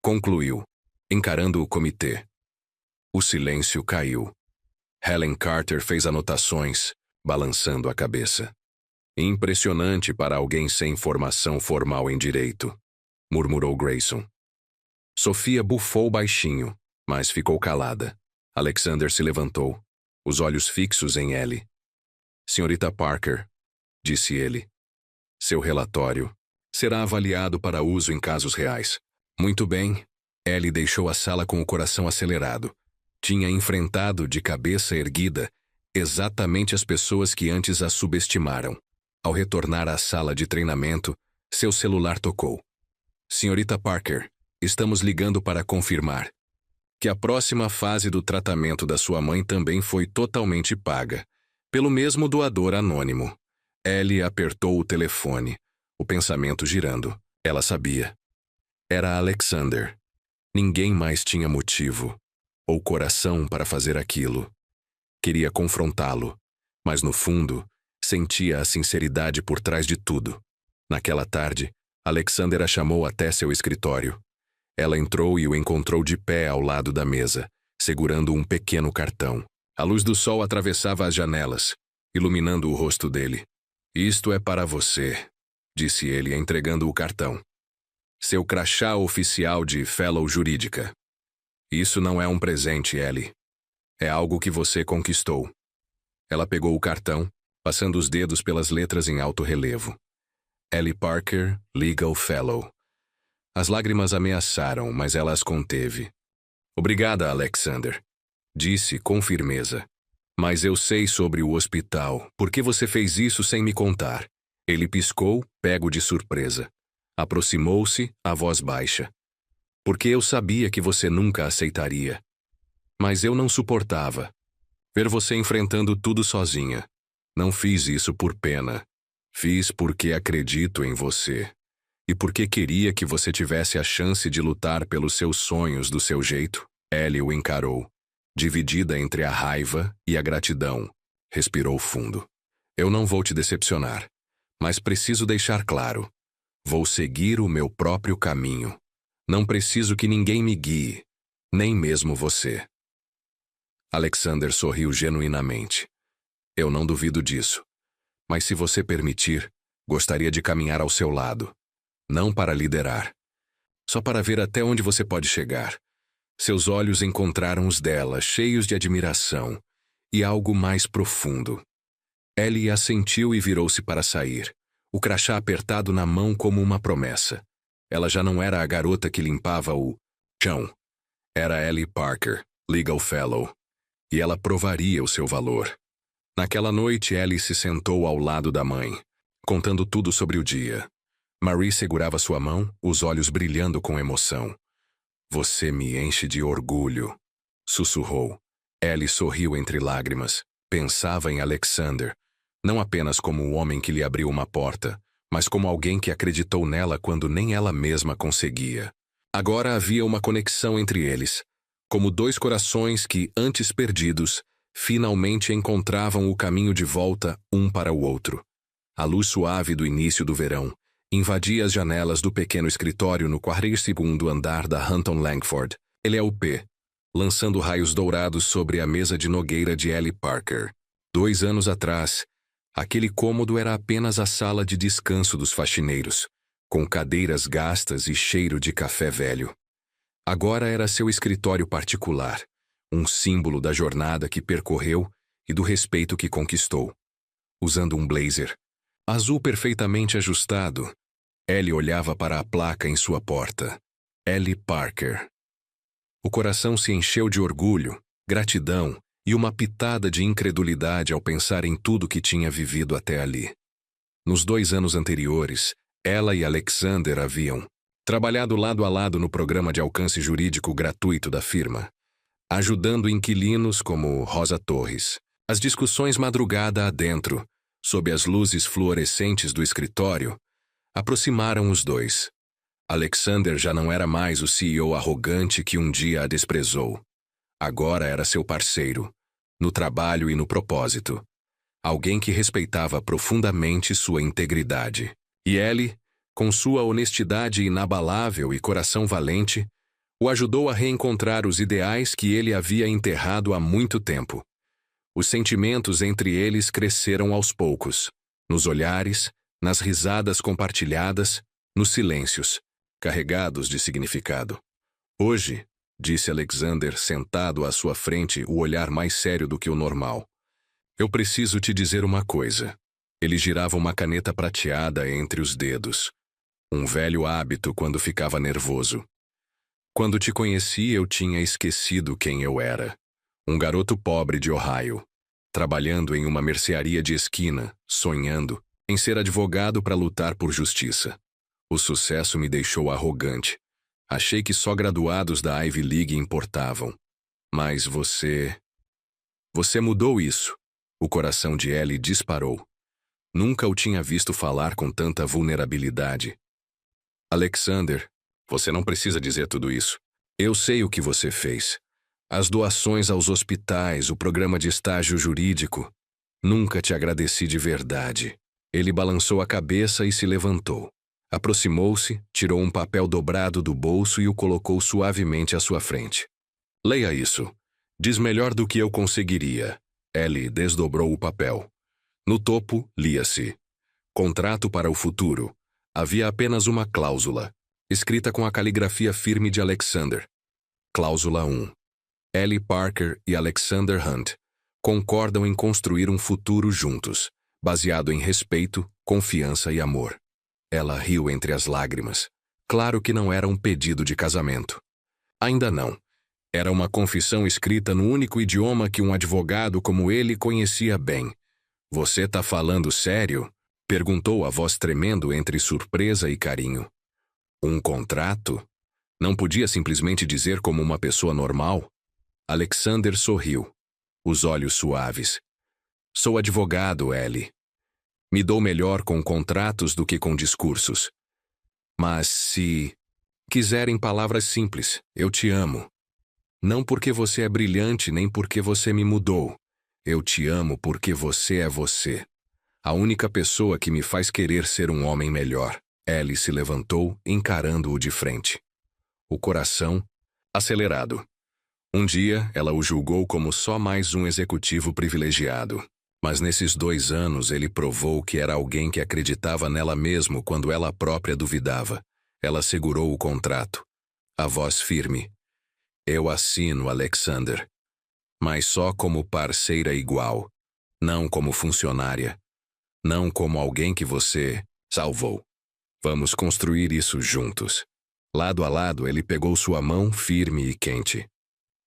Concluiu, encarando o comitê. O silêncio caiu. Helen Carter fez anotações, balançando a cabeça. Impressionante para alguém sem formação formal em direito, murmurou Grayson. Sophia bufou baixinho, mas ficou calada. Alexander se levantou, os olhos fixos em Ellie. Senhorita Parker, disse ele, seu relatório será avaliado para uso em casos reais. Muito bem. Ellie deixou a sala com o coração acelerado. Tinha enfrentado de cabeça erguida Exatamente as pessoas que antes a subestimaram. Ao retornar à sala de treinamento, seu celular tocou. Senhorita Parker, estamos ligando para confirmar que a próxima fase do tratamento da sua mãe também foi totalmente paga, pelo mesmo doador anônimo. Ellie apertou o telefone, o pensamento girando. Ela sabia. Era Alexander. Ninguém mais tinha motivo ou coração para fazer aquilo. Queria confrontá-lo, mas no fundo, sentia a sinceridade por trás de tudo. Naquela tarde, Alexander a chamou até seu escritório. Ela entrou e o encontrou de pé ao lado da mesa, segurando um pequeno cartão. A luz do sol atravessava as janelas, iluminando o rosto dele. Isto é para você, disse ele, entregando o cartão. Seu crachá oficial de fellow jurídica. Isso não é um presente, Ellie. É algo que você conquistou. Ela pegou o cartão, passando os dedos pelas letras em alto relevo. Ellie Parker, Legal Fellow. As lágrimas ameaçaram, mas ela as conteve. Obrigada, Alexander, disse com firmeza. Mas eu sei sobre o hospital. Por que você fez isso sem me contar? Ele piscou, pego de surpresa. Aproximou-se, a voz baixa. Porque eu sabia que você nunca aceitaria. Mas eu não suportava ver você enfrentando tudo sozinha. Não fiz isso por pena. Fiz porque acredito em você. E porque queria que você tivesse a chance de lutar pelos seus sonhos do seu jeito. Ellie o encarou, dividida entre a raiva e a gratidão. Respirou fundo. Eu não vou te decepcionar, mas preciso deixar claro. Vou seguir o meu próprio caminho. Não preciso que ninguém me guie, nem mesmo você. Alexander sorriu genuinamente. Eu não duvido disso. Mas se você permitir, gostaria de caminhar ao seu lado. Não para liderar. Só para ver até onde você pode chegar. Seus olhos encontraram os dela, cheios de admiração e algo mais profundo. Ellie assentiu e virou-se para sair, o crachá apertado na mão como uma promessa. Ela já não era a garota que limpava o chão. Era Ellie Parker, Legal Fellow. E ela provaria o seu valor. Naquela noite, Ellie se sentou ao lado da mãe, contando tudo sobre o dia. Marie segurava sua mão, os olhos brilhando com emoção. Você me enche de orgulho, sussurrou. Ellie sorriu entre lágrimas. Pensava em Alexander, não apenas como o homem que lhe abriu uma porta, mas como alguém que acreditou nela quando nem ela mesma conseguia. Agora havia uma conexão entre eles, como dois corações que, antes perdidos, finalmente encontravam o caminho de volta um para o outro. A luz suave do início do verão invadia as janelas do pequeno escritório no 42º andar da Hampton Langford, LLP, lançando raios dourados sobre a mesa de nogueira de Ellie Parker. 2 anos atrás, aquele cômodo era apenas a sala de descanso dos faxineiros, com cadeiras gastas e cheiro de café velho. Agora era seu escritório particular, um símbolo da jornada que percorreu e do respeito que conquistou. Usando um blazer azul perfeitamente ajustado, Ellie olhava para a placa em sua porta. Ellie Parker. O coração se encheu de orgulho, gratidão e uma pitada de incredulidade ao pensar em tudo que tinha vivido até ali. Nos 2 anos anteriores, ela e Alexander haviam trabalhado lado a lado no programa de alcance jurídico gratuito da firma, ajudando inquilinos como Rosa Torres. As discussões madrugada adentro, sob as luzes fluorescentes do escritório, aproximaram os dois. Alexander já não era mais o CEO arrogante que um dia a desprezou. Agora era seu parceiro, no trabalho e no propósito. Alguém que respeitava profundamente sua integridade. E Ellie, com sua honestidade inabalável e coração valente, o ajudou a reencontrar os ideais que ele havia enterrado há muito tempo. Os sentimentos entre eles cresceram aos poucos, nos olhares, nas risadas compartilhadas, nos silêncios, carregados de significado. Hoje, disse Alexander sentado à sua frente, o olhar mais sério do que o normal. Eu preciso te dizer uma coisa. Ele girava uma caneta prateada entre os dedos. Um velho hábito quando ficava nervoso. Quando te conheci, eu tinha esquecido quem eu era. Um garoto pobre de Ohio, trabalhando em uma mercearia de esquina, sonhando em ser advogado para lutar por justiça. O sucesso me deixou arrogante. Achei que só graduados da Ivy League importavam. Mas Você mudou isso. O coração de Ellie disparou. Nunca o tinha visto falar com tanta vulnerabilidade. Alexander, você não precisa dizer tudo isso. Eu sei o que você fez. As doações aos hospitais, o programa de estágio jurídico. Nunca te agradeci de verdade. Ele balançou a cabeça e se levantou. Aproximou-se, tirou um papel dobrado do bolso e o colocou suavemente à sua frente. Leia isso. Diz melhor do que eu conseguiria. Ellie desdobrou o papel. No topo, lia-se: Contrato para o futuro. Havia apenas uma cláusula, escrita com a caligrafia firme de Alexander. Cláusula 1. Ellie Parker e Alexander Hunt concordam em construir um futuro juntos, baseado em respeito, confiança e amor. Ela riu entre as lágrimas. Claro que não era um pedido de casamento. Ainda não. Era uma confissão escrita no único idioma que um advogado como ele conhecia bem. Você tá falando sério? Perguntou a voz tremendo entre surpresa e carinho. Um contrato? Não podia simplesmente dizer como uma pessoa normal? Alexander sorriu, os olhos suaves. Sou advogado, Ellie. Me dou melhor com contratos do que com discursos. Mas se quiserem palavras simples, eu te amo. Não porque você é brilhante nem porque você me mudou. Eu te amo porque você é você. A única pessoa que me faz querer ser um homem melhor. Ellie se levantou, encarando-o de frente. O coração acelerado. Um dia, ela o julgou como só mais um executivo privilegiado. Mas nesses 2 anos ele provou que era alguém que acreditava nela mesmo quando ela própria duvidava. Ela segurou o contrato. A voz firme. Eu assino, Alexander. Mas só como parceira igual. Não como funcionária. Não como alguém que você salvou. Vamos construir isso juntos. Lado a lado, ele pegou sua mão firme e quente.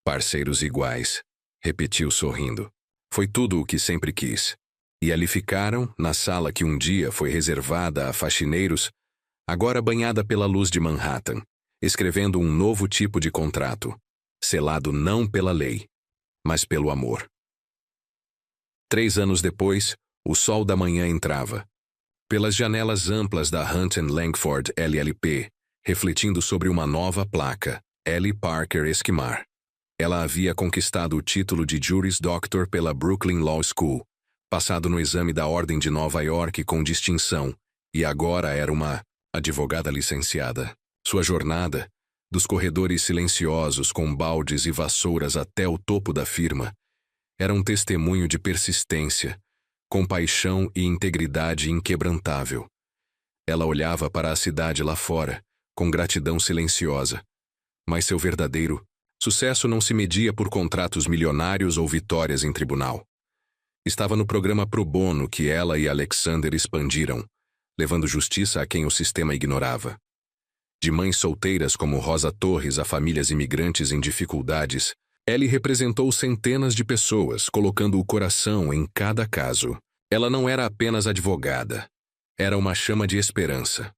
Parceiros iguais, repetiu sorrindo. Foi tudo o que sempre quis. E ali ficaram, na sala que um dia foi reservada a faxineiros, agora banhada pela luz de Manhattan, escrevendo um novo tipo de contrato, selado não pela lei, mas pelo amor. 3 anos depois, o sol da manhã entrava. Pelas janelas amplas da Hunt Langford LLP, refletindo sobre uma nova placa, Ellie Parker Esquimar. Ela havia conquistado o título de Juris Doctor pela Brooklyn Law School, passado no exame da Ordem de Nova York com distinção, e agora era uma advogada licenciada. Sua jornada, dos corredores silenciosos com baldes e vassouras até o topo da firma, era um testemunho de persistência, compaixão e integridade inquebrantável. Ela olhava para a cidade lá fora, com gratidão silenciosa, mas seu verdadeiro sucesso não se media por contratos milionários ou vitórias em tribunal. Estava no programa pro bono que ela e Alexander expandiram, levando justiça a quem o sistema ignorava. De mães solteiras como Rosa Torres a famílias imigrantes em dificuldades, Ellie representou centenas de pessoas, colocando o coração em cada caso. Ela não era apenas advogada. Era uma chama de esperança.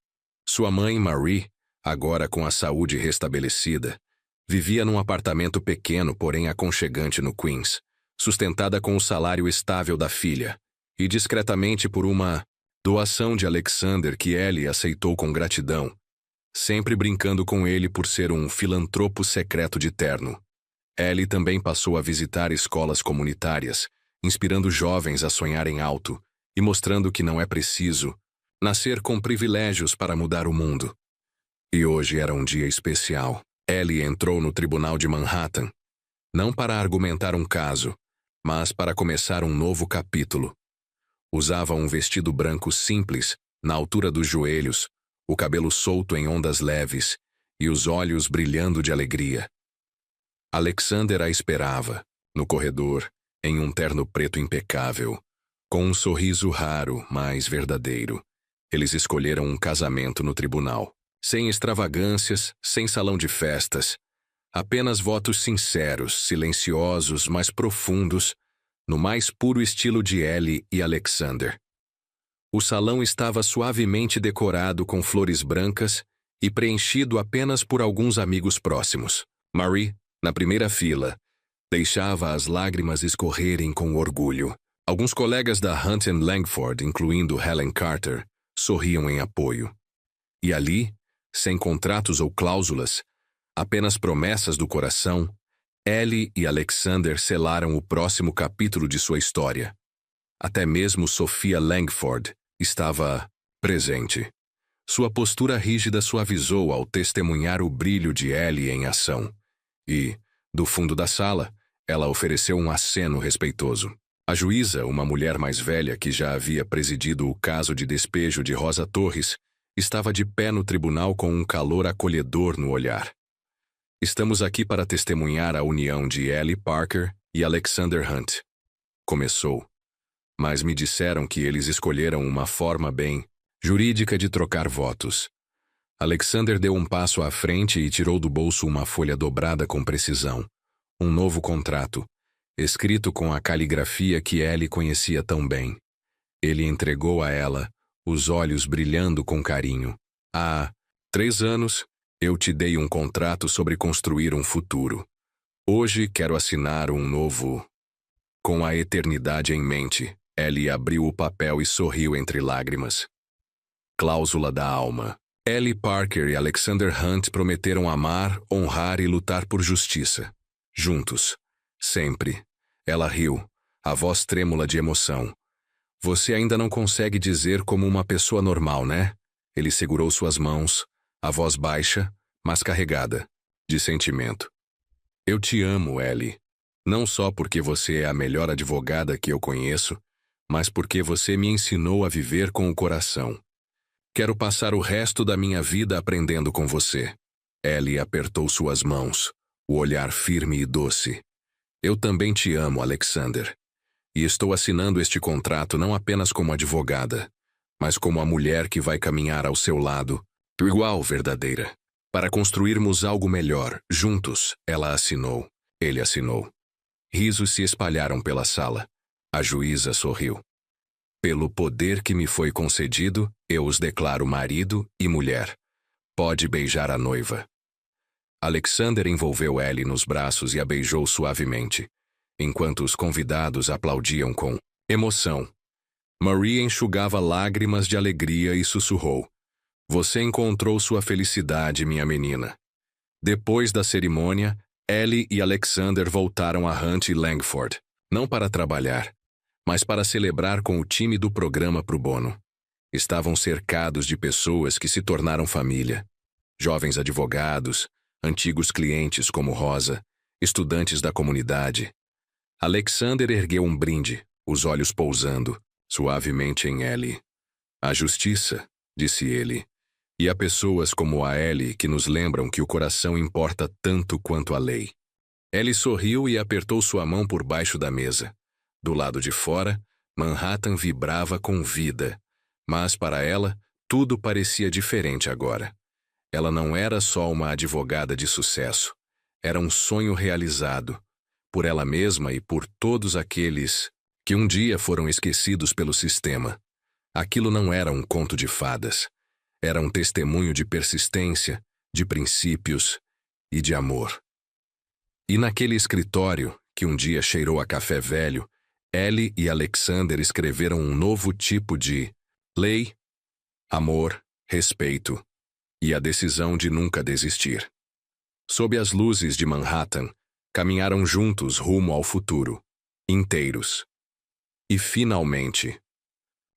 Sua mãe, Marie, agora com a saúde restabelecida, vivia num apartamento pequeno, porém aconchegante no Queens, sustentada com o salário estável da filha, e discretamente por uma doação de Alexander que Ellie aceitou com gratidão, sempre brincando com ele por ser um filantropo secreto de terno. Ellie também passou a visitar escolas comunitárias, inspirando jovens a sonharem alto e mostrando que não é preciso nascer com privilégios para mudar o mundo. E hoje era um dia especial. Ellie entrou no tribunal de Manhattan, não para argumentar um caso, mas para começar um novo capítulo. Usava um vestido branco simples, na altura dos joelhos, o cabelo solto em ondas leves e os olhos brilhando de alegria. Alexander a esperava, no corredor, em um terno preto impecável, com um sorriso raro, mas verdadeiro. Eles escolheram um casamento no tribunal. Sem extravagâncias, sem salão de festas. Apenas votos sinceros, silenciosos, mas profundos, no mais puro estilo de Ellie e Alexander. O salão estava suavemente decorado com flores brancas e preenchido apenas por alguns amigos próximos. Marie, na primeira fila, deixava as lágrimas escorrerem com orgulho. Alguns colegas da Hunt and Langford, incluindo Helen Carter, sorriam em apoio. E ali, sem contratos ou cláusulas, apenas promessas do coração, Ellie e Alexander selaram o próximo capítulo de sua história. Até mesmo Sophia Langford estava presente. Sua postura rígida suavizou ao testemunhar o brilho de Ellie em ação. E, do fundo da sala, ela ofereceu um aceno respeitoso. A juíza, uma mulher mais velha que já havia presidido o caso de despejo de Rosa Torres, estava de pé no tribunal com um calor acolhedor no olhar. Estamos aqui para testemunhar a união de Ellie Parker e Alexander Hunt. Começou. Mas me disseram que eles escolheram uma forma bem jurídica de trocar votos. Alexander deu um passo à frente e tirou do bolso uma folha dobrada com precisão. Um novo contrato, escrito com a caligrafia que Ellie conhecia tão bem. Ele entregou a ela, os olhos brilhando com carinho. Há 3 anos, eu te dei um contrato sobre construir um futuro. Hoje quero assinar um novo. Com a eternidade em mente, Ellie abriu o papel e sorriu entre lágrimas. Cláusula da alma. Ellie Parker e Alexander Hunt prometeram amar, honrar e lutar por justiça. Juntos. Sempre. Ela riu, a voz trêmula de emoção. Você ainda não consegue dizer como uma pessoa normal, né? Ele segurou suas mãos, a voz baixa, mas carregada, de sentimento. Eu te amo, Ellie. Não só porque você é a melhor advogada que eu conheço, mas porque você me ensinou a viver com o coração. Quero passar o resto da minha vida aprendendo com você. Ellie apertou suas mãos, o olhar firme e doce. Eu também te amo, Alexander. E estou assinando este contrato não apenas como advogada, mas como a mulher que vai caminhar ao seu lado, igual verdadeira. Para construirmos algo melhor, juntos, ela assinou. Ele assinou. Risos se espalharam pela sala. A juíza sorriu. Pelo poder que me foi concedido, eu os declaro marido e mulher. Pode beijar a noiva. Alexander envolveu Ellie nos braços e a beijou suavemente, enquanto os convidados aplaudiam com emoção. Marie enxugava lágrimas de alegria e sussurrou. Você encontrou sua felicidade, minha menina. Depois da cerimônia, Ellie e Alexander voltaram a Hunt e Langford, não para trabalhar, mas para celebrar com o time do programa Pro Bono. Estavam cercados de pessoas que se tornaram família. Jovens advogados, antigos clientes como Rosa, estudantes da comunidade. Alexander ergueu um brinde, os olhos pousando, suavemente em Ellie. A justiça, disse ele, e há pessoas como a Ellie que nos lembram que o coração importa tanto quanto a lei. Ellie sorriu e apertou sua mão por baixo da mesa. Do lado de fora, Manhattan vibrava com vida, mas para ela, tudo parecia diferente agora. Ela não era só uma advogada de sucesso, era um sonho realizado, por ela mesma e por todos aqueles que um dia foram esquecidos pelo sistema. Aquilo não era um conto de fadas, era um testemunho de persistência, de princípios e de amor. E naquele escritório, que um dia cheirou a café velho, Ellie e Alexander escreveram um novo tipo de lei, amor, respeito e a decisão de nunca desistir. Sob as luzes de Manhattan, caminharam juntos rumo ao futuro, inteiros. E finalmente,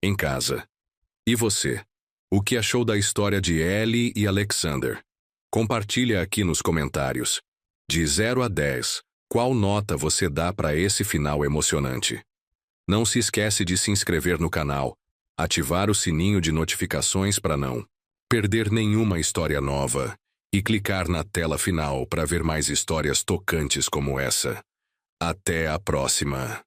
em casa. E você? O que achou da história de Ellie e Alexander? Compartilha aqui nos comentários. De 0 a 10, qual nota você dá para esse final emocionante? Não se esquece de se inscrever no canal, ativar o sininho de notificações para não perder nenhuma história nova e clicar na tela final para ver mais histórias tocantes como essa. Até a próxima!